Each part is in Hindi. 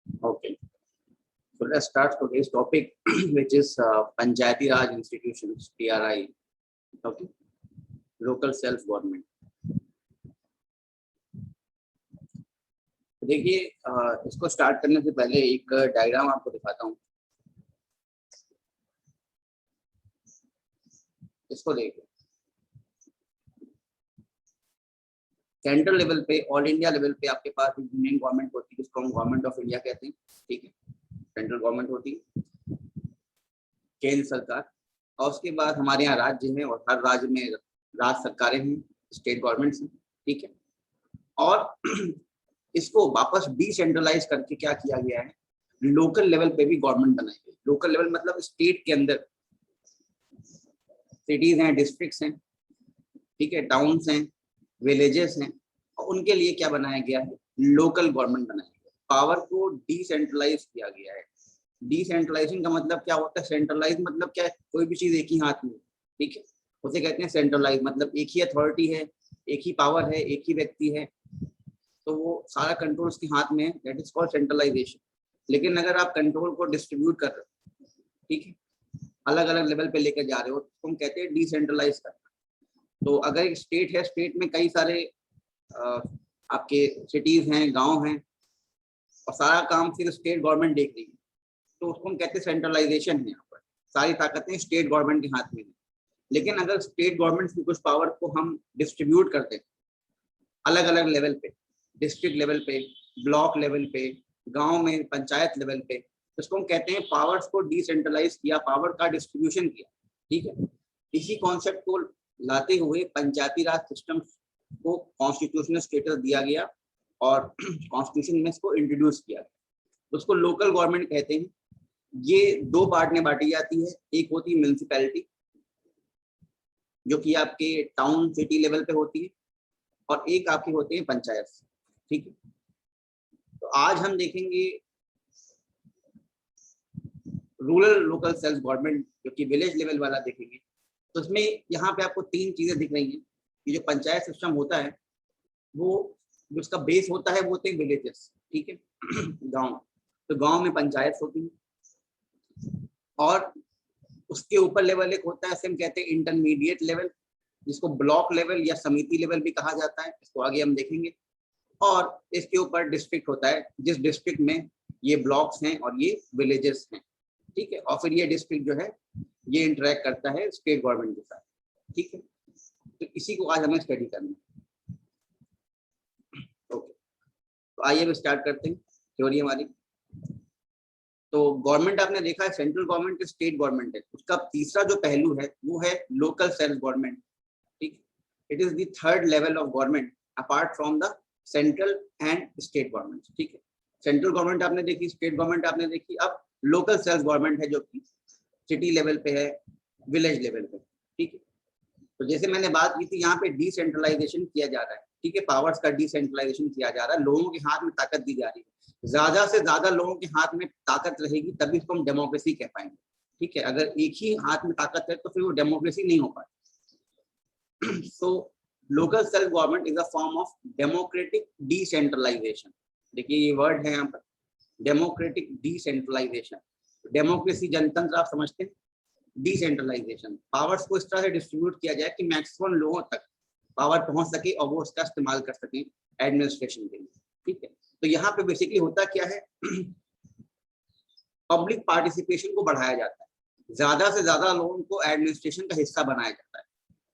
Okay. So let's start today's topic, which is Panchayati Raj Institutions, PRI. Okay. Local self government. देखिए, इसको स्टार्ट करने से पहले एक डायग्राम आपको दिखाता हूँ। इसको देखिए, सेंट्रल लेवल पे, ऑल इंडिया लेवल पे आपके पास यूनियन गवर्नमेंट होती है, जिसको हम गवर्नमेंट ऑफ इंडिया कहते हैं। ठीक है, सेंट्रल गवर्नमेंट होती है, केंद्र सरकार, और उसके बाद हमारे यहाँ राज्य हैं और हर राज्य में राज्य सरकारें हैं, स्टेट गवर्नमेंट्स हैं। ठीक है, और इसको वापस डिसेंट्रलाइज करके क्या किया गया है, लोकल लेवल पे भी गवर्नमेंट बनाई गई। लोकल लेवल मतलब स्टेट के अंदर सिटीज हैं, डिस्ट्रिक्ट्स हैं, ठीक है, टाउन्स हैं, विलेजेस हैं, और उनके लिए क्या बनाया गया है, लोकल गवर्नमेंट बनाया गया। पावर को डिसेंट्रलाइज किया गया है। डिसेंट्रलाइजेशन का मतलब क्या होता है, सेंट्रलाइज मतलब क्या है, कोई भी चीज एक ही हाथ में। ठीक है, उसे कहते हैं सेंट्रलाइज, मतलब एक ही अथॉरिटी है, एक ही पावर है, एक ही व्यक्ति है, तो वो सारा कंट्रोल उसके हाथ में है, दैट इज कॉल्ड सेंट्रलाइजेशन। लेकिन अगर आप कंट्रोल को डिस्ट्रीब्यूट कर रहे हो, ठीक है, अलग अलग लेवल पे लेकर जा रहे हो, तो हम कहते हैं डिसेंट्रलाइज करना। तो अगर एक स्टेट है, स्टेट में कई सारे आपके सिटीज हैं, गांव हैं, और सारा काम फिर स्टेट गवर्नमेंट देख रही है, तो उसको हम कहते हैं सेंट्रलाइजेशन है। यहाँ पर सारी ताकतें स्टेट गवर्नमेंट के हाथ में है। लेकिन अगर स्टेट गवर्नमेंट की कुछ पावर को हम डिस्ट्रीब्यूट करते हैं अलग अलग लेवल पे, डिस्ट्रिक्ट लेवल पे, ब्लॉक लेवल पे, गांव में पंचायत लेवल पे, तो इसको हम कहते हैं पावर्स को डिसेंट्रलाइज किया, पावर का डिस्ट्रीब्यूशन किया। ठीक है, इसी कॉन्सेप्ट को लाते हुए पंचायती राज सिस्टम को कॉन्स्टिट्यूशनल स्टेटस दिया गया और कॉन्स्टिट्यूशन में इसको इंट्रोड्यूस किया गया। उसको लोकल गवर्नमेंट कहते हैं। ये दो पार्ट में बांटी जाती है, एक होती है म्यूनिसिपैलिटी, जो कि आपके टाउन सिटी लेवल पे होती है, और एक आपकी होती है पंचायत। ठीक है, तो आज हम देखेंगे रूरल लोकल सेल्फ गवर्नमेंट, जो कि विलेज लेवल वाला देखेंगे। तो इसमें यहाँ पे आपको तीन चीजें दिख रही हैं कि जो पंचायत सिस्टम होता है, वो जो उसका बेस होता है वो होते हैं विलेजेस। ठीक है, गांव, तो गांव में पंचायत होती है, और उसके ऊपर लेवल एक होता है, हम कहते हैं इंटरमीडिएट लेवल, जिसको ब्लॉक लेवल या समिति लेवल भी कहा जाता है, इसको आगे हम देखेंगे। और इसके ऊपर डिस्ट्रिक्ट होता है, जिस डिस्ट्रिक्ट में ये ब्लॉक्स हैं और ये विलेजेस हैं। ठीक है, और फिर ये डिस्ट्रिक्ट जो है ये इंटरेक्ट करता है स्टेट गवर्नमेंट के साथ। ठीक है, तो इसी को आज हमें स्टडी करना है। ओके, तो आइए अब स्टार्ट करते हैं थ्योरी हमारी। तो गवर्नमेंट आपने देखा है, सेंट्रल गवर्नमेंट स्टेट गवर्नमेंट है। उसका तीसरा जो पहलू है वो है लोकल सेल्फ गवर्नमेंट। ठीक, it is the third level of government apart from the central and state government. ठीक है, सेंट्रल गवर्नमेंट आपने देखी, स्टेट गवर्नमेंट आपने देखी, अब लोकल सेल्फ गवर्नमेंट है, जो कि सिटी लेवल पे है, विलेज लेवल पे। ठीक है, तो जैसे मैंने बात की थी, यहाँ पे डिसेंट्रलाइजेशन किया जा रहा है। ठीक है, पावर्स का डिसेंट्रलाइजेशन किया जा रहा है, लोगों के हाथ में ताकत दी जा रही है। ज्यादा से ज्यादा लोगों के हाथ में ताकत रहेगी तभी इसको हम डेमोक्रेसी कह पाएंगे। ठीक है, अगर एक ही हाथ में ताकत है तो फिर वो डेमोक्रेसी नहीं हो पाती। So local self government is a form of democratic decentralisation. देखिए ये वर्ड है यहाँ पर, डेमोक्रेटिक डिसेंट्रलाइजेशन। डेमोक्रेसी जनतंत्र आप समझते हैं, डिसेंट्रलाइजेशन पावर्स को इस तरह से डिस्ट्रीब्यूट किया जाए कि मैक्सिमम लोगों तक पावर पहुंच सके और वो उसका इस्तेमाल कर सके एडमिनिस्ट्रेशन के लिए। ठीक है, तो यहाँ पे बेसिकली होता क्या है, पब्लिक पार्टिसिपेशन को बढ़ाया जाता है, ज्यादा से ज्यादा लोगों को एडमिनिस्ट्रेशन का हिस्सा बनाया जाता है।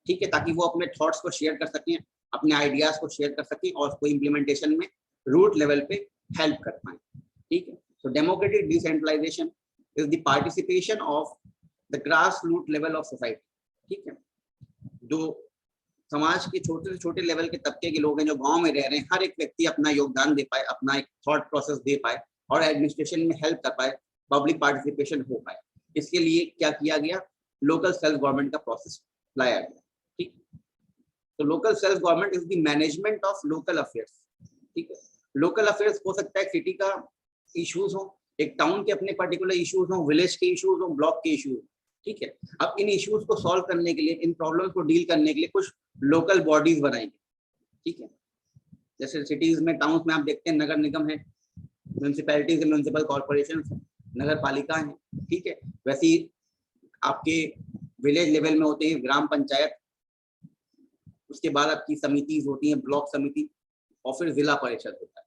ठीक है, ताकि वो अपने थॉट्स को शेयर कर सकें, अपने आइडियाज को शेयर कर सकें और उसको इम्प्लीमेंटेशन में रूट लेवल पे हेल्प कर पाए। ठीक है, तो democratic decentralisation is the participation of the grass root level of society. ठीक है, जो समाज के छोटे से छोटे लेवल के तबके के लोग हैं, जो गांव में रह रहे हैं, हर एक व्यक्ति अपना योगदान दे पाए, अपना एक थॉट प्रोसेस दे पाए और एडमिनिस्ट्रेशन में हेल्प कर पाए, पब्लिक पार्टिसिपेशन हो पाए। इसके लिए क्या किया गया, लोकल सेल्फ गवर्नमेंट का प्रोसेस लाया गया। ठीक, तो local self government is the management of local affairs. ठीक है, लोकल अफेयर्स हो सकता है सिटी का इश्यूज हो, एक टाउन के अपने पर्टिकुलर इश्यूज हो, विलेज के इश्यूज हो, ब्लॉक के इश्यूज। ठीक है, अब इन इश्यूज को सॉल्व करने के लिए, इन प्रॉब्लम्स को डील करने के लिए कुछ लोकल बॉडीज बनाई गई। ठीक है, जैसे सिटीज में, टाउन्स में आप देखते हैं नगर निगम है, म्यूनसिपैलिटीज, म्यूनसिपल कॉर्पोरेशन, नगर पालिका है, ठीक है। वैसे ही आपके विलेज लेवल में होते हैं ग्राम पंचायत, उसके बाद आपकी समितिज होती हैं, ब्लॉक समिति, और फिर जिला परिषद होता है,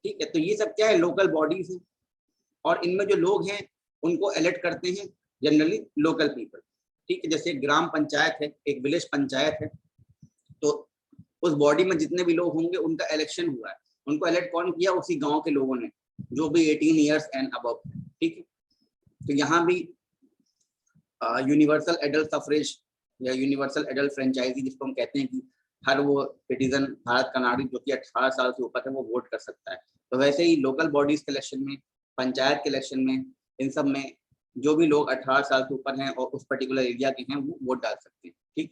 ठीक है। तो ये सब क्या है, लोकल बॉडीज हैं, और इनमें जो लोग हैं उनको इलेक्ट करते हैं जनरली लोकल पीपल, ठीक है। जैसे ग्राम पंचायत है, एक विलेज पंचायत है, तो उस बॉडी में जितने भी लोग होंगे उनका इलेक्शन हुआ है, उनको इलेक्ट कौन किया, उसी गांव के लोगों ने, जो भी 18 ईयर्स एंड अबव, ठीक है। तो यहाँ भी यूनिवर्सल एडल्ट सफरेज या यूनिवर्सल एडल्ट फ्रेंचाइजी जिसको हम कहते हैं कि हर वो सिटीजन भारत का नागरिक जो कि 18 साल से ऊपर है वो वोट कर सकता है। तो वैसे ही लोकल बॉडीज के इलेक्शन में, पंचायत के इलेक्शन में, इन सब में जो भी लोग 18 साल से ऊपर हैं और उस पर्टिकुलर एरिया के हैं वो वोट डाल सकते हैं, ठीक।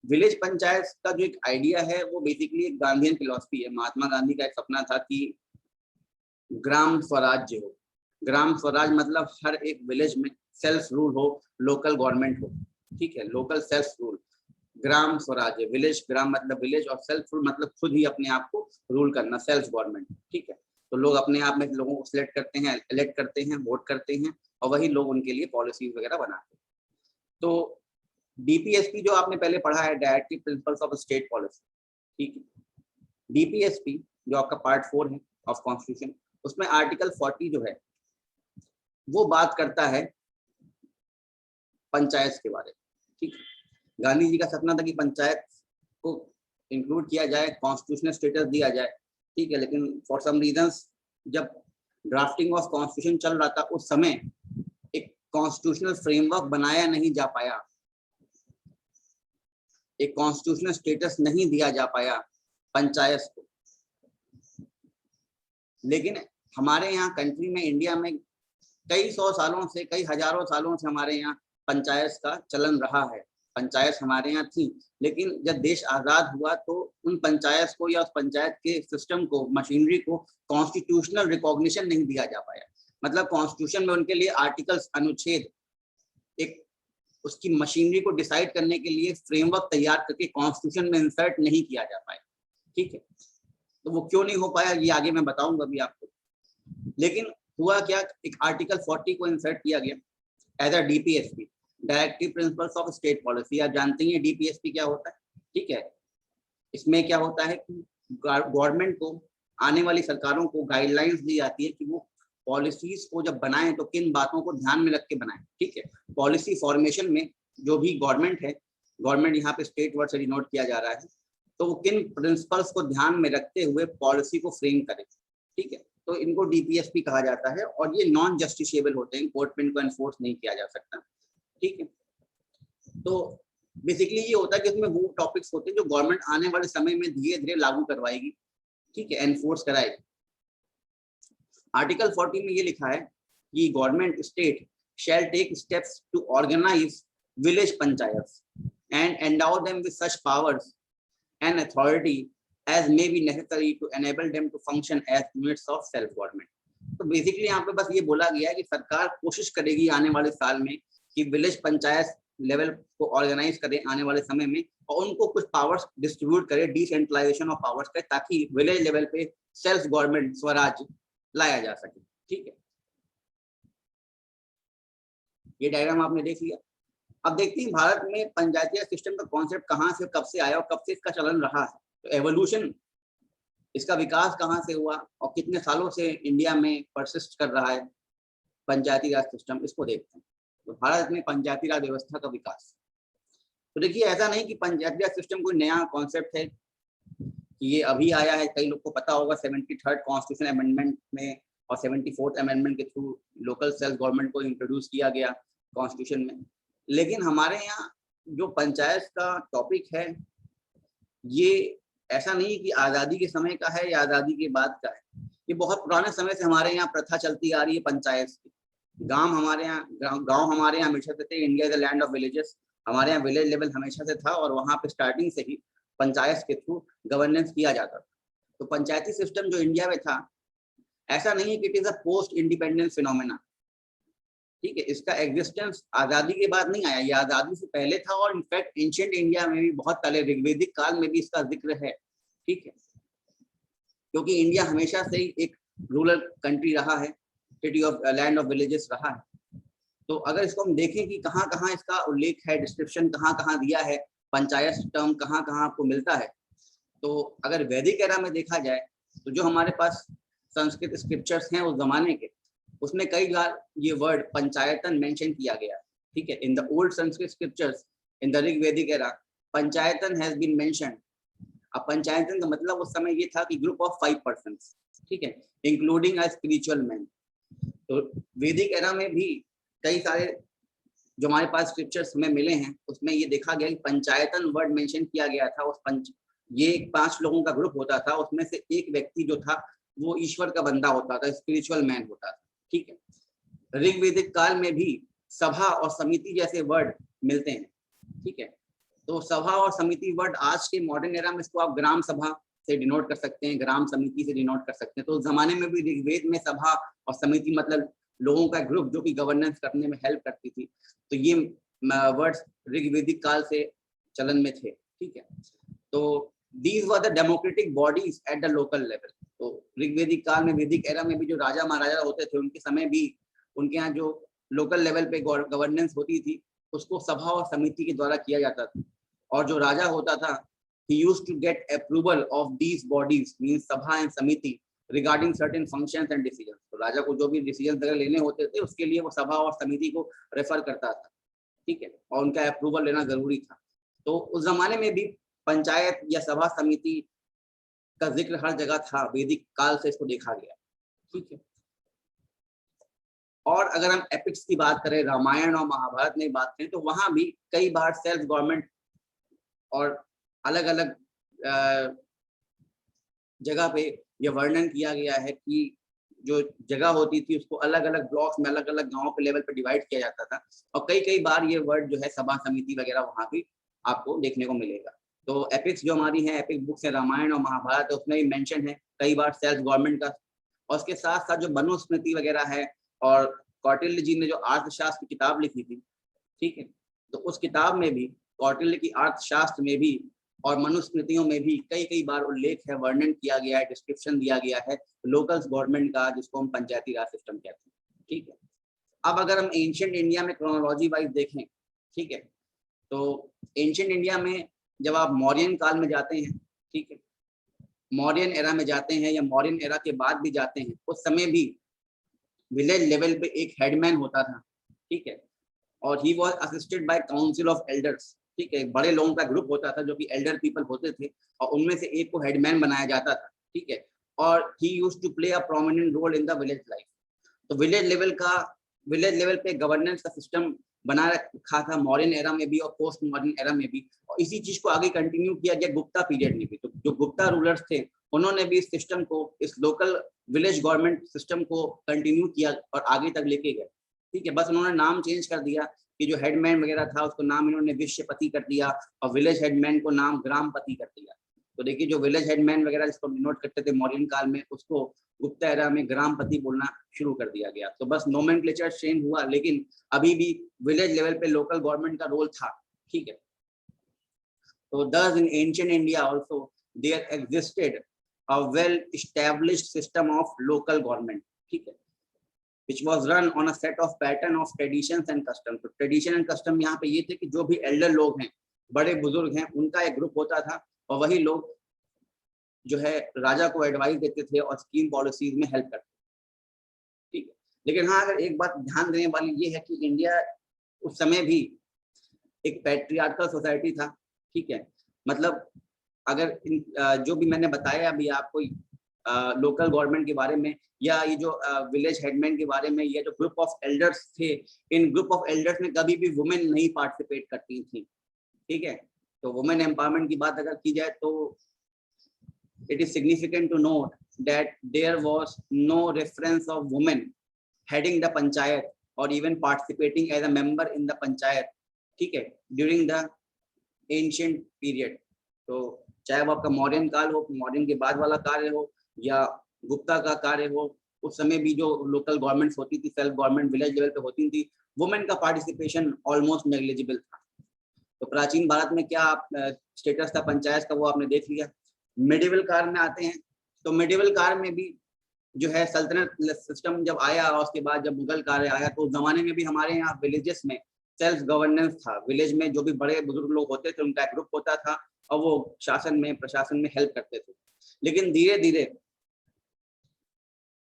विलेज पंचायत का जो एक आइडिया है वो बेसिकली एक गांधीयन फिलॉसफी है। महात्मा गांधी का एक सपना था कि ग्राम स्वराज्य हो। ग्राम स्वराज मतलब हर एक विलेज में सेल्फ रूल हो, लोकल गवर्नमेंट हो, ठीक है, लोकल सेल्फ रूल, ग्राम स्वराज्य। विलेज, ग्राम मतलब विलेज, और सेल्फ रूल मतलब खुद ही अपने आप को रूल करना, सेल्फ गवर्नमेंट, ठीक है। तो लोग अपने आप में लोगों को सिलेक्ट करते हैं, इलेक्ट करते हैं, वोट करते हैं, और वही लोग उनके लिए पॉलिसीज वगैरह बनाते हैं। तो डीपीएसपी जो आपने पहले पढ़ा है, directive principles of state policy, ठीक है। डीपीएसपी जो आपका पार्ट 4 है ऑफ कॉन्स्टिट्यूशन, उसमें आर्टिकल 40 जो है वो बात करता है पंचायत के बारे में, ठीक है। गांधी जी का सपना था कि पंचायत को इंक्लूड किया जाए, कॉन्स्टिट्यूशनल स्टेटस दिया जाए, ठीक है। लेकिन फॉर सम रीजंस जब ड्राफ्टिंग ऑफ कॉन्स्टिट्यूशन चल रहा था उस समय एक कॉन्स्टिट्यूशनल फ्रेमवर्क बनाया नहीं जा पाया, एक कॉन्स्टिट्यूशनल स्टेटस नहीं दिया जा पाया पंचायत को। लेकिन हमारे यहाँ कंट्री में, इंडिया में कई सौ सालों से, कई हजारों सालों से हमारे यहाँ पंचायत का चलन रहा है। पंचायत हमारे यहाँ थी, लेकिन जब देश आजाद हुआ तो उन पंचायत को या उस पंचायत के सिस्टम को, मशीनरी को कॉन्स्टिट्यूशनल रिकॉग्निशन नहीं दिया जा पाया। मतलब कॉन्स्टिट्यूशन में उनके लिए आर्टिकल्स, अनुच्छेद, एक उसकी मशीनरी को डिसाइड करने के लिए फ्रेमवर्क तैयार करके कॉन्स्टिट्यूशन में इंसर्ट नहीं किया जा पाया, ठीक है। तो वो क्यों नहीं हो पाया ये आगे मैं बताऊंगा अभी आपको। लेकिन हुआ क्या, एक आर्टिकल 40 को इंसर्ट किया गया as a DPSP, directive principles of state policy. आप जानते हैं डीपीएसपी क्या होता है, ठीक है। इसमें क्या होता है कि गवर्नमेंट को, आने वाली सरकारों को गाइडलाइंस दी जाती है कि वो पॉलिसीज को जब बनाएं तो किन बातों को ध्यान में रख के बनाएं, ठीक है। पॉलिसी फॉर्मेशन में जो भी गवर्नमेंट है, गवर्नमेंट यहाँ पे स्टेट वर्ड से डिनोट किया जा रहा है, तो वो किन प्रिंसिपल्स को ध्यान में रखते हुए पॉलिसी को फ्रेम करे, ठीक है। तो इनको डीपीएसपी कहा जाता है, और ये नॉन जस्टिसेबल होते हैं, कोर्ट में इनको एनफोर्स नहीं किया जा सकता, ठीक है। तो बेसिकली ये होता है कि इसमें वो टॉपिक्स होते हैं जो गवर्नमेंट आने वाले समय में धीरे धीरे लागू करवाएगी, ठीक है, एनफोर्स कराएगी। आर्टिकल 40 में ये लिखा है कि government state shall take steps to organise village panchayats and endow them with such powers and authority as may be necessary to enable them to function as units of self government। तो बेसिकली यहाँ पे बस ये बोला गया है कि सरकार कोशिश करेगी आने वाले साल में कि विलेज पंचायत लेवल को ऑर्गेनाइज करे आने वाले समय में, और उनको कुछ पावर्स डिस्ट्रीब्यूट करे, डिसेंट्रलाइजेशन ऑफ पावर्स करे, ताकि विलेज लेवल पे सेल्फ गवर्नमेंट, स्वराज लाया जा सके, ठीक है। ये डायग्राम आपने देख लिया। अब देखते हैं भारत में पंचायती सिस्टम का कॉन्सेप्ट कहाँ से, कब से आया और कब से इसका चलन रहा है। तो एवोल्यूशन, इसका विकास कहाँ से हुआ और कितने सालों से इंडिया में परसिस्ट कर रहा है पंचायती राज सिस्टम, इसको देखते हैं। तो भारत में पंचायती राज व्यवस्था का विकास, तो देखिए ऐसा नहीं कि पंचायती राज सिस्टम कोई नया कॉन्सेप्ट है कि ये अभी आया है। कई लोग को पता होगा 73rd कॉन्स्टिट्यूशन अमेंडमेंट में और 74th अमेंडमेंट के थ्रू लोकल सेल्फ गवर्नमेंट को इंट्रोड्यूस किया गया कॉन्स्टिट्यूशन में। लेकिन हमारे यहाँ जो पंचायत का टॉपिक है ये ऐसा नहीं कि आज़ादी के समय का है या आज़ादी के बाद का है, ये बहुत पुराने समय से हमारे यहाँ प्रथा चलती आ रही है पंचायत की। गांव हमारे यहाँ हमेशा से थे। India is the land of villages. हमारे यहाँ विलेज लेवल हमेशा से था और वहाँ पे स्टार्टिंग से ही पंचायत के थ्रू गवर्नेंस किया जाता था। तो पंचायती सिस्टम जो इंडिया में था, ऐसा नहीं है कि it is a post independence phenomena, ठीक है। इसका एग्जिस्टेंस आज़ादी के बाद नहीं आया, ये आज़ादी से पहले था और इनफैक्ट एंशिएंट इंडिया में भी बहुत पहले ऋग्वेदिक काल में भी इसका जिक्र है, ठीक है। क्योंकि इंडिया हमेशा से ही एक रूरल कंट्री रहा है, city of land of villages रहा है। तो अगर इसको हम देखें कि कहाँ कहाँ इसका उल्लेख है, डिस्क्रिप्शन कहाँ कहाँ दिया है, पंचायत टर्म कहाँ कहाँ आपको मिलता है, तो अगर वैदिक एरा में देखा जाए तो जो हमारे पास संस्कृत स्क्रिप्चर्स हैं उस जमाने के, उसमें कई बार ये वर्ड पंचायतन मेंशन किया गया है। ठीक है, in the old Sanskrit scriptures in the Rigvedic era panchayatan has been mentioned. अब पंचायतन का मतलब उस समय ये था कि ग्रुप ऑफ 5 पर्सन्स, ठीक है, इंक्लूडिंग अ स्पिरिचुअल मैन। तो वैदिक एरा में भी कई सारे जो हमारे पास स्क्रिप्चर्स हमें मिले हैं उसमें ये देखा गया कि पंचायतन वर्ड मेंशन किया गया था। ये 5 लोगों का ग्रुप होता था, उसमें से एक व्यक्ति जो था वो ईश्वर का बंदा होता था, स्पिरिचुअल मैन होता था। ठीक है, ऋग्वेदिक काल में भी सभा और समिति जैसे वर्ड मिलते हैं। ठीक है, तो सभा और समिति वर्ड आज के मॉडर्न एरा में इसको आप ग्राम सभा से डिनोट कर सकते हैं, ग्राम समिति से डिनोट कर सकते हैं। तो उस जमाने में भी ऋग्वेद में सभा और समिति मतलब लोगों का ग्रुप जो कि गवर्नेंस करने में हेल्प करती थी। तो ये वर्ड्स ऋग्वेदिक काल से चलन में थे। ठीक है, तो these were the democratic bodies at the local level. तो ऋग्वेदिक काल में, वैदिक एरा में भी जो राजा महाराजा होते थे उनके समय भी उनके यहाँ जो लोकल लेवल पे गवर्नेंस होती थी उसको सभा और समिति के द्वारा किया जाता था। और जो राजा होता था he used to get approval of these bodies, means सभा एंड समिति, regarding certain functions and decisions। तो राजा को जो भी डिसीजन वगैरह लेने होते थे उसके लिए वो सभा और समिति को रेफर करता था। ठीक है, और उनका अप्रूवल लेना जरूरी था। तो उस जमाने में भी पंचायत या सभा समिति का जिक्र हर जगह था, वैदिक काल से इसको देखा गया। ठीक है, और अगर हम एपिक्स की बात करें, रामायण और महाभारत में बात करें, तो वहां भी कई बार सेल्फ गवर्नमेंट और अलग अलग जगह पे यह वर्णन किया गया है कि जो जगह होती थी उसको अलग अलग ब्लॉक्स में, अलग अलग गांवों के लेवल पे डिवाइड किया जाता था। और कई बार ये वर्ड जो है सभा समिति वगैरह वहां भी आपको देखने को मिलेगा। तो एपिक्स जो हमारी है, एपिक बुक्स है, रामायण और महाभारत, उसमें भी मेंशन है कई बार सेल्फ गवर्नमेंट का। और उसके साथ साथ जो मनुस्मृति वगैरह है, और कौटिल्य जी ने जो अर्थशास्त्र की किताब लिखी थी, ठीक है, तो उस किताब में भी, कौटिल्य की अर्थशास्त्र में भी और मनुस्मृतियों में भी कई बार उल्लेख है, वर्णन किया गया है, डिस्क्रिप्शन दिया गया है लोकल गवर्नमेंट का, जिसको हम पंचायती राज सिस्टम कहते हैं। ठीक है, अब अगर हम एंशिएंट इंडिया में क्रोनोलॉजी वाइज देखें, ठीक है, तो एंशिएंट इंडिया में जब आप मौर्यन काल में जाते हैं, ठीक है, मौर्यन एरा में जाते हैं या मौर्यन एरा के बाद भी जाते हैं, उस समय भी विलेज लेवल पे एक हेडमैन होता था। ठीक है, और he was assisted by council of elders. ठीक है, बड़े लोगों का ग्रुप होता था जो कि एल्डर पीपल होते थे, और उनमें से एक को हेडमैन बनाया जाता था। ठीक है, और he used to play a prominent role in the village life. तो विलेज लेवल पे गवर्नेंस का सिस्टम बना रखा था मौर्यन एरा में भी और पोस्ट मॉडर्न एरा में भी, और इसी चीज को आगे कंटिन्यू किया गया गुप्ता पीरियड में भी। तो जो गुप्ता रूलर्स थे उन्होंने भी इस सिस्टम को, इस लोकल विलेज गवर्नमेंट सिस्टम को कंटिन्यू किया और आगे तक लेके गए। ठीक है, बस उन्होंने नाम चेंज कर दिया कि जो हेडमैन वगैरह था उसको नाम इन्होंने विषयपति कर दिया और विलेज हेडमैन को नाम ग्रामपति कर दिया। तो देखिए, जो विलेज हेडमैन वगैरह जिसको डिनोट करते थे मौर्यन काल में, उसको गुप्ता एरा में ग्रामपति बोलना शुरू कर दिया गया। तो बस नोमेनक्लेचर चेंज हुआ, लेकिन अभी भी विलेज लेवल पे लोकल गवर्नमेंट का रोल था। ठीक है, तो thus in ancient India also there existed a well established system of local government, ठीक है, which was run on a set of pattern of traditions and customs। तो ट्रेडिशन एंड कस्टम यहाँ पे ये थे कि जो भी एल्डर लोग हैं, बड़े बुजुर्ग हैं, उनका एक ग्रुप होता था और वही लोग जो है राजा को एडवाइस देते थे और स्कीम पॉलिसीज में हेल्प करते थे। ठीक है, लेकिन हाँ, अगर एक बात ध्यान देने वाली ये है कि इंडिया उस समय भी एक पैट्रियार्कल सोसाइटी था। ठीक है, मतलब अगर जो भी मैंने बताया अभी आपको लोकल गवर्नमेंट के बारे में, या ये जो विलेज हेडमैन के बारे में, या जो ग्रुप ऑफ एल्डर्स थे, इन ग्रुप ऑफ एल्डर्स में कभी भी वुमेन नहीं पार्टिसिपेट करती थी। ठीक है, तो वुमेन एम्पावरमेंट की बात अगर की जाए तो it is significant to note that there was no reference of women heading the panchayat or even participating as a member in the panchayat, ठीक है, during the ancient period। तो चाहे वो आपका मौर्यन काल हो, मौर्यन के बाद वाला कार्य हो, या गुप्ता का कार्य हो, उस समय भी जो लोकल गवर्नमेंट्स होती थी, सेल्फ गवर्नमेंट विलेज लेवल पे होती थी, वुमेन का पार्टिसिपेशन ऑलमोस्ट नेग्लिजिबल था। तो प्राचीन भारत में क्या स्टेटस था पंचायत का, वो आपने देख लिया। मिडिवल काल में आते हैं, तो मिडिवल काल में भी जो है सल्तनत सिस्टम जब आया और उसके बाद जब मुगल कार्य आया, तो उस जमाने में भी हमारे यहाँ विलेजेस में सेल्फ गवर्नेंस था। विलेज में जो भी बड़े बुजुर्ग लोग होते थे उनका एक ग्रुप होता था और वो शासन में प्रशासन में हेल्प करते थे। लेकिन धीरे धीरे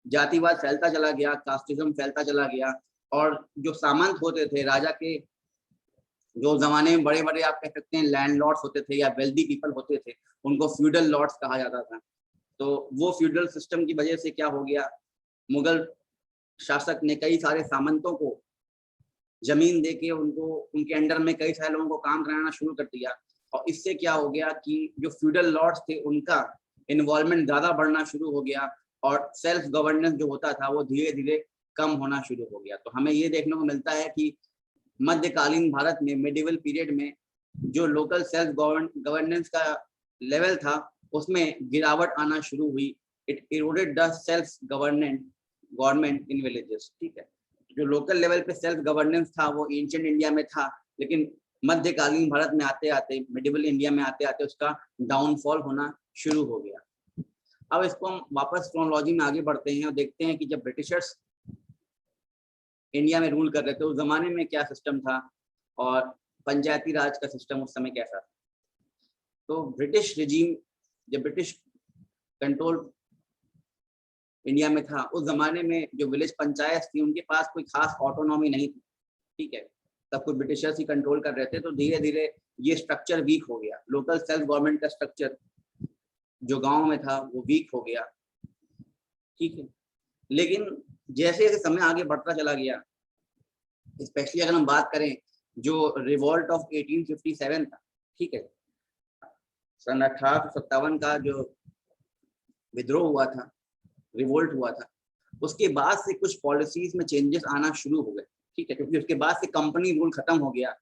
जातिवाद फैलता चला गया, कास्टिज्म फैलता चला गया, और जो सामंत होते थे राजा के, जो जमाने में बड़े बड़े आप कह सकते हैं लैंडलॉर्ड्स होते थे या वेल्दी पीपल होते थे, उनको फ्यूडल लॉर्ड्स कहा जाता था। तो वो फ्यूडल सिस्टम की वजह से क्या हो गया, मुगल शासक ने कई सारे सामंतों को जमीन देके उनको उनके अंडर में कई सारे लोगों को काम कराना शुरू कर दिया, और इससे क्या हो गया कि जो फ्यूडल लॉर्ड्स थे उनका इन्वॉल्वमेंट ज्यादा बढ़ना शुरू हो गया, और सेल्फ गवर्नेंस जो होता था वो धीरे धीरे कम होना शुरू हो गया। तो हमें ये देखने को मिलता है कि मध्यकालीन भारत में, मिडिवल पीरियड में, जो लोकल सेल्फ गवर्नेंस का लेवल था उसमें गिरावट आना शुरू हुई। It eroded the self government in villages. ठीक है, जो लोकल लेवल पे सेल्फ गवर्नेंस था वो एंशिएंट इंडिया में था, लेकिन मध्यकालीन भारत में आते आते, मिडिवल इंडिया में आते आते उसका डाउनफॉल होना शुरू हो गया। अब इसको हम वापस क्रोनोलॉजी में आगे बढ़ते हैं और देखते हैं कि जब ब्रिटिशर्स इंडिया में रूल कर रहे थे उस जमाने में क्या सिस्टम था और पंचायती राज का सिस्टम उस समय कैसा था। तो ब्रिटिश रिजीम, जब ब्रिटिश कंट्रोल इंडिया में था, उस जमाने में जो विलेज पंचायत थी उनके पास कोई खास ऑटोनॉमी नहीं थी। ठीक है, सब कुछ ब्रिटिशर्स ही कंट्रोल कर रहे थे। तो धीरे धीरे ये स्ट्रक्चर वीक हो गया, लोकल सेल्फ गवर्नमेंट का स्ट्रक्चर जो गांव में था वो वीक हो गया। ठीक है, लेकिन जैसे जैसे समय आगे बढ़ता चला गया, स्पेशली अगर हम बात करें जो रिवॉल्ट ऑफ 1857 था, ठीक है, सन 1857 का जो विद्रोह हुआ था, रिवोल्ट हुआ था, उसके बाद से कुछ पॉलिसीज में चेंजेस आना शुरू हो गए। ठीक है, क्योंकि उसके बाद से कंपनी रूल खत्म हो गया,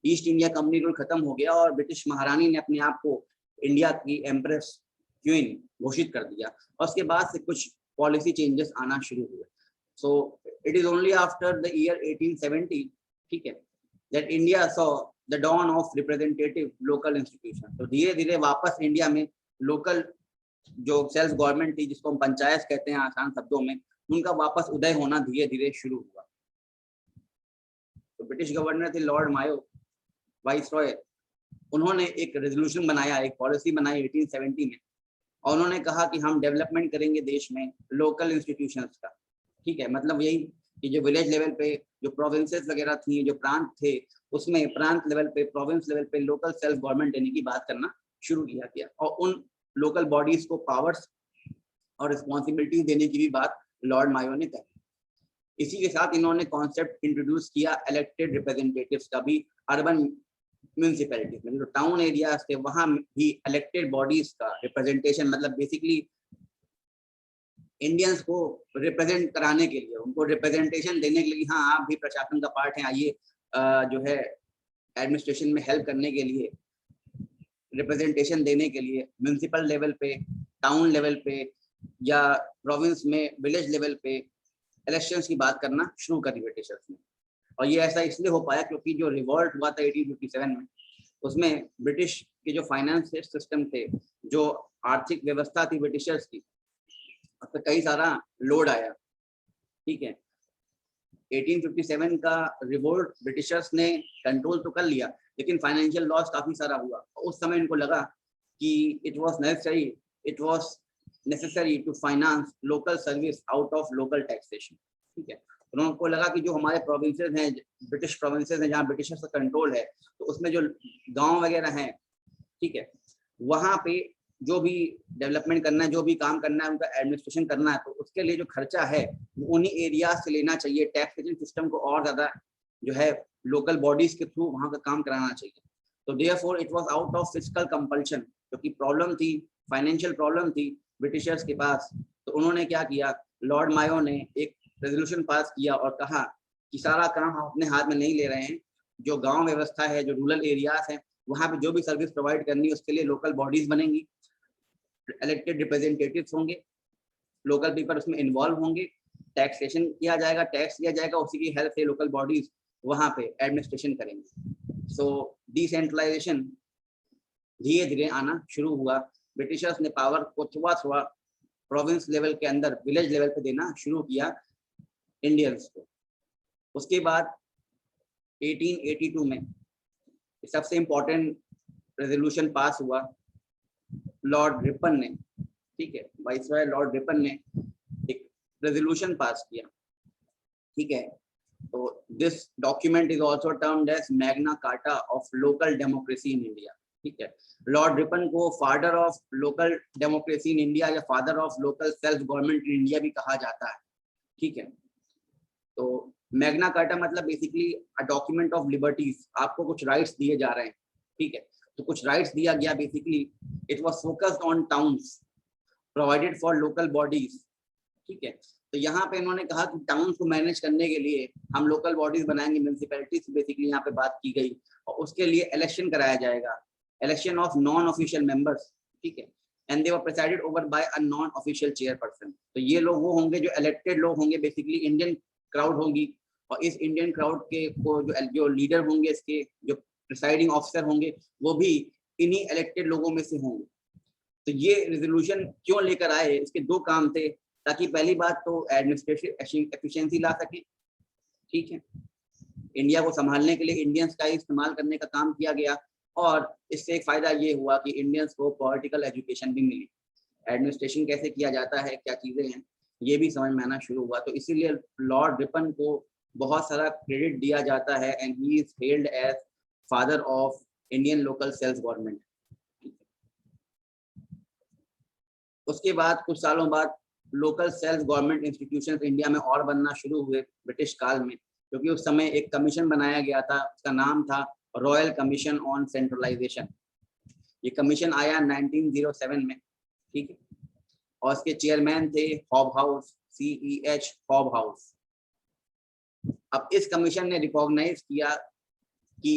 ईस्ट इंडिया कंपनी रूल खत्म हो गया, और ब्रिटिश महारानी ने अपने आप को इंडिया की एम्प्रेस क्वीन घोषित कर दिया, और उसके बाद से कुछ पॉलिसी चेंजेस आना शुरू हुए। So it is only after the year 1870, ठीक है, that India saw the dawn of representative local institution. तो धीरे धीरे वापस इंडिया में लोकल जो सेल्फ गवर्नमेंट थी, जिसको हम पंचायत कहते हैं आसान शब्दों में, उनका वापस उदय होना धीरे धीरे शुरू हुआ। तो ब्रिटिश गवर्नर थे लॉर्ड मायो, वाइसरॉय, उन्होंने एक रेजोल्यूशन बनाया, एक पॉलिसी बनाई 1870 में, और उन्होंने कहा कि हम डेवलपमेंट करेंगे देश में लोकल इंस्टीट्यूशंस का। ठीक है, मतलब यही कि जो विलेज लेवल पे जो प्रोविंसेस वगैरह थी, जो प्रांत थे, उसमें प्रांत लेवल पे, प्रोविंस लेवल पे लोकल सेल्फ गवर्नमेंट देने की बात करना शुरू किया गया, और उन लोकल बॉडीज को पावर्स और रिस्पॉन्सिबिलिटीज देने की भी बात लॉर्ड मायो ने कही। इसी के साथ इन्होंने कॉन्सेप्ट इंट्रोड्यूस किया इलेक्टेड रिप्रेजेंटेटिव्स का भी अर्बन म्यूनिसिपैलिटीज में, जो टाउन एरियाज थे वहां भी इलेक्टेड बॉडीज का रिप्रेजेंटेशन, मतलब बेसिकली इंडियंस को रिप्रेजेंट कराने के लिए, उनको रिप्रेजेंटेशन देने के लिए, हाँ आप भी प्रशासन का पार्ट हैं, आइए जो है एडमिनिस्ट्रेशन में हेल्प करने के लिए, रिप्रेजेंटेशन देने के लिए म्यूनिसिपल लेवल पे, टाउन लेवल पे, या प्रोविंस में विलेज लेवल पे इलेक्शंस की बात करना शुरू करी ब्रिटिशर्स ने। और ये ऐसा इसलिए हो पाया क्योंकि जो रिवॉल्ट हुआ था 1857 में, उसमें ब्रिटिश के जो फाइनेंस सिस्टम थे, जो आर्थिक व्यवस्था थी ब्रिटिशर्स की, उस पर कई सारा लोड आया। ठीक है, 1857 का रिवोल्ट ब्रिटिशर्स ने कंट्रोल तो कर लिया, लेकिन फाइनेंशियल लॉस काफी सारा हुआ। उस समय इनको लगा कि it was necessary to finance local service out of local taxation. ठीक है, उनको लगा कि जो हमारे प्रोविंसेस हैं, ब्रिटिश प्रोविंसेस हैं जहाँ ब्रिटिशर्स का कंट्रोल है, तो उसमें जो गांव वगैरह हैं, ठीक है, वहाँ पे जो भी डेवलपमेंट करना है, जो भी काम करना है, उनका एडमिनिस्ट्रेशन करना है, तो उसके लिए जो खर्चा है वो उन्हीं एरियाज से लेना चाहिए। टैक्सेशन सिस्टम को और ज्यादा जो है लोकल बॉडीज के थ्रू वहाँ का काम कराना चाहिए। तो therefore it was out of fiscal compulsion, क्योंकि प्रॉब्लम थी, फाइनेंशियल प्रॉब्लम थी ब्रिटिशर्स के पास। तो उन्होंने क्या किया, लॉर्ड मायो ने एक रेजोल्यूशन पास किया और कहा कि सारा काम हम अपने हाथ में नहीं ले रहे हैं, जो गाँव व्यवस्था है, जो रूरल एरियाज है, वहाँ पे जो भी सर्विस प्रोवाइड करनी है उसके लिए लोकल बॉडीज बनेंगी, इलेक्टेड रिप्रेजेंटेटिव्स होंगे, लोकल पीपल उसमें इन्वॉल्व होंगे, टैक्सेशन किया जाएगा, टैक्स लिया जाएगा, उसी की हेल्प से लोकल बॉडीज वहाँ पे एडमिनिस्ट्रेशन करेंगे। सो डिसेंट्रलाइजेशन धीरे धीरे आना शुरू हुआ। ब्रिटिशर्स ने पावर को थोड़ा थोड़ा प्रोविंस लेवल के अंदर विलेज लेवल पे देना शुरू किया इंडियंस को। उसके बाद 1882 में सबसे इम्पोर्टेंट रेजोल्यूशन पास हुआ लॉर्ड रिपन ने, ठीक है, वाइसरॉय लॉर्ड रिपन ने एक रेजोल्यूशन पास किया, ठीक है। तो this document is also termed as Magna Carta of local democracy in India, ठीक है। लॉर्ड रिपन को father of local democracy in India या father of local self government in India भी कहा जाता है, ठीक है। तो मैग्ना कार्टा मतलब basically a document of liberties, आपको कुछ राइट्स दिए जा रहे हैं, ठीक है। तो कुछ राइट्स दिया गया, basically it was focused on towns provided for local bodies, ठीक है। तो यहाँ पे इन्होंने कहा कि टाउन्स को मैनेज करने के लिए हम लोकल बॉडीज बनाएंगे, म्यूनिसिपैलिटीज बेसिकली यहाँ पे बात की गई, और उसके लिए इलेक्शन कराया जाएगा, election of non official members, ठीक है। And they were presided over by a non official chairperson. तो ये लोग वो होंगे जो इलेक्टेड लोग होंगे, बेसिकली इंडियन क्राउड होगी, और इस इंडियन क्राउड के को जो लीडर होंगे, इसके जो प्रिसाइडिंग ऑफिसर होंगे, वो भी इन्हीं इलेक्टेड लोगों में से होंगे। तो ये रेजोल्यूशन क्यों लेकर आए, इसके दो काम थे, ताकि पहली बात तो एडमिनिस्ट्रेटिव एफिशिएंसी ला सके, ठीक है। इंडिया को संभालने के लिए इंडियंस का इस्तेमाल करने का काम किया गया, और इससे एक फायदा ये हुआ कि इंडियंस को पॉलिटिकल एजुकेशन भी मिली, एडमिनिस्ट्रेशन कैसे किया जाता है, क्या चीजें हैं, ये भी समझ में आना शुरू हुआ। तो इसीलिए लॉर्ड रिपन को बहुत सारा क्रेडिट दिया जाता है, and he is held as father of Indian local self government. उसके बाद कुछ सालों बाद local self government institutions India में और बनना शुरू हुए ब्रिटिश काल में, क्योंकि उस समय एक कमीशन बनाया गया था, उसका नाम था रॉयल कमीशन ऑन सेंट्रलाइजेशन। ये कमीशन आया 1907 में, ठीक है, और इसके चेयरमैन थे हॉबहाउस, CEH हॉबहाउस। अब इस कमीशन ने रिकॉग्नाइज किया कि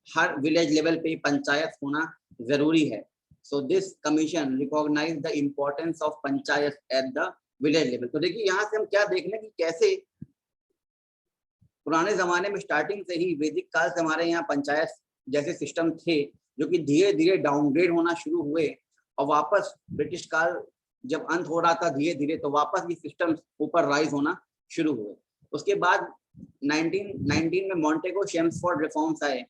हर विलेज लेवल पे पंचायत होना जरूरी है। So this commission recognized the importance of panchayat at the village level. तो देखिए यहाँ से हम क्या देख लें कि कैसे पुराने जमाने में स्टार्टिंग से ही वैदिक काल से हमारे यहाँ पंचायत जैसे सिस्टम थे, जो कि धीरे धीरे डाउनग्रेड होना शुरू हुए, और वापस ब्रिटिश काल जब अंत हो रहा था धीरे धीरे, तो वापस ये सिस्टम ऊपर राइज होना शुरू हुए। उसके बाद 1919 में मॉन्टेगो शेम्सफोर्ड रिफॉर्म्स आए,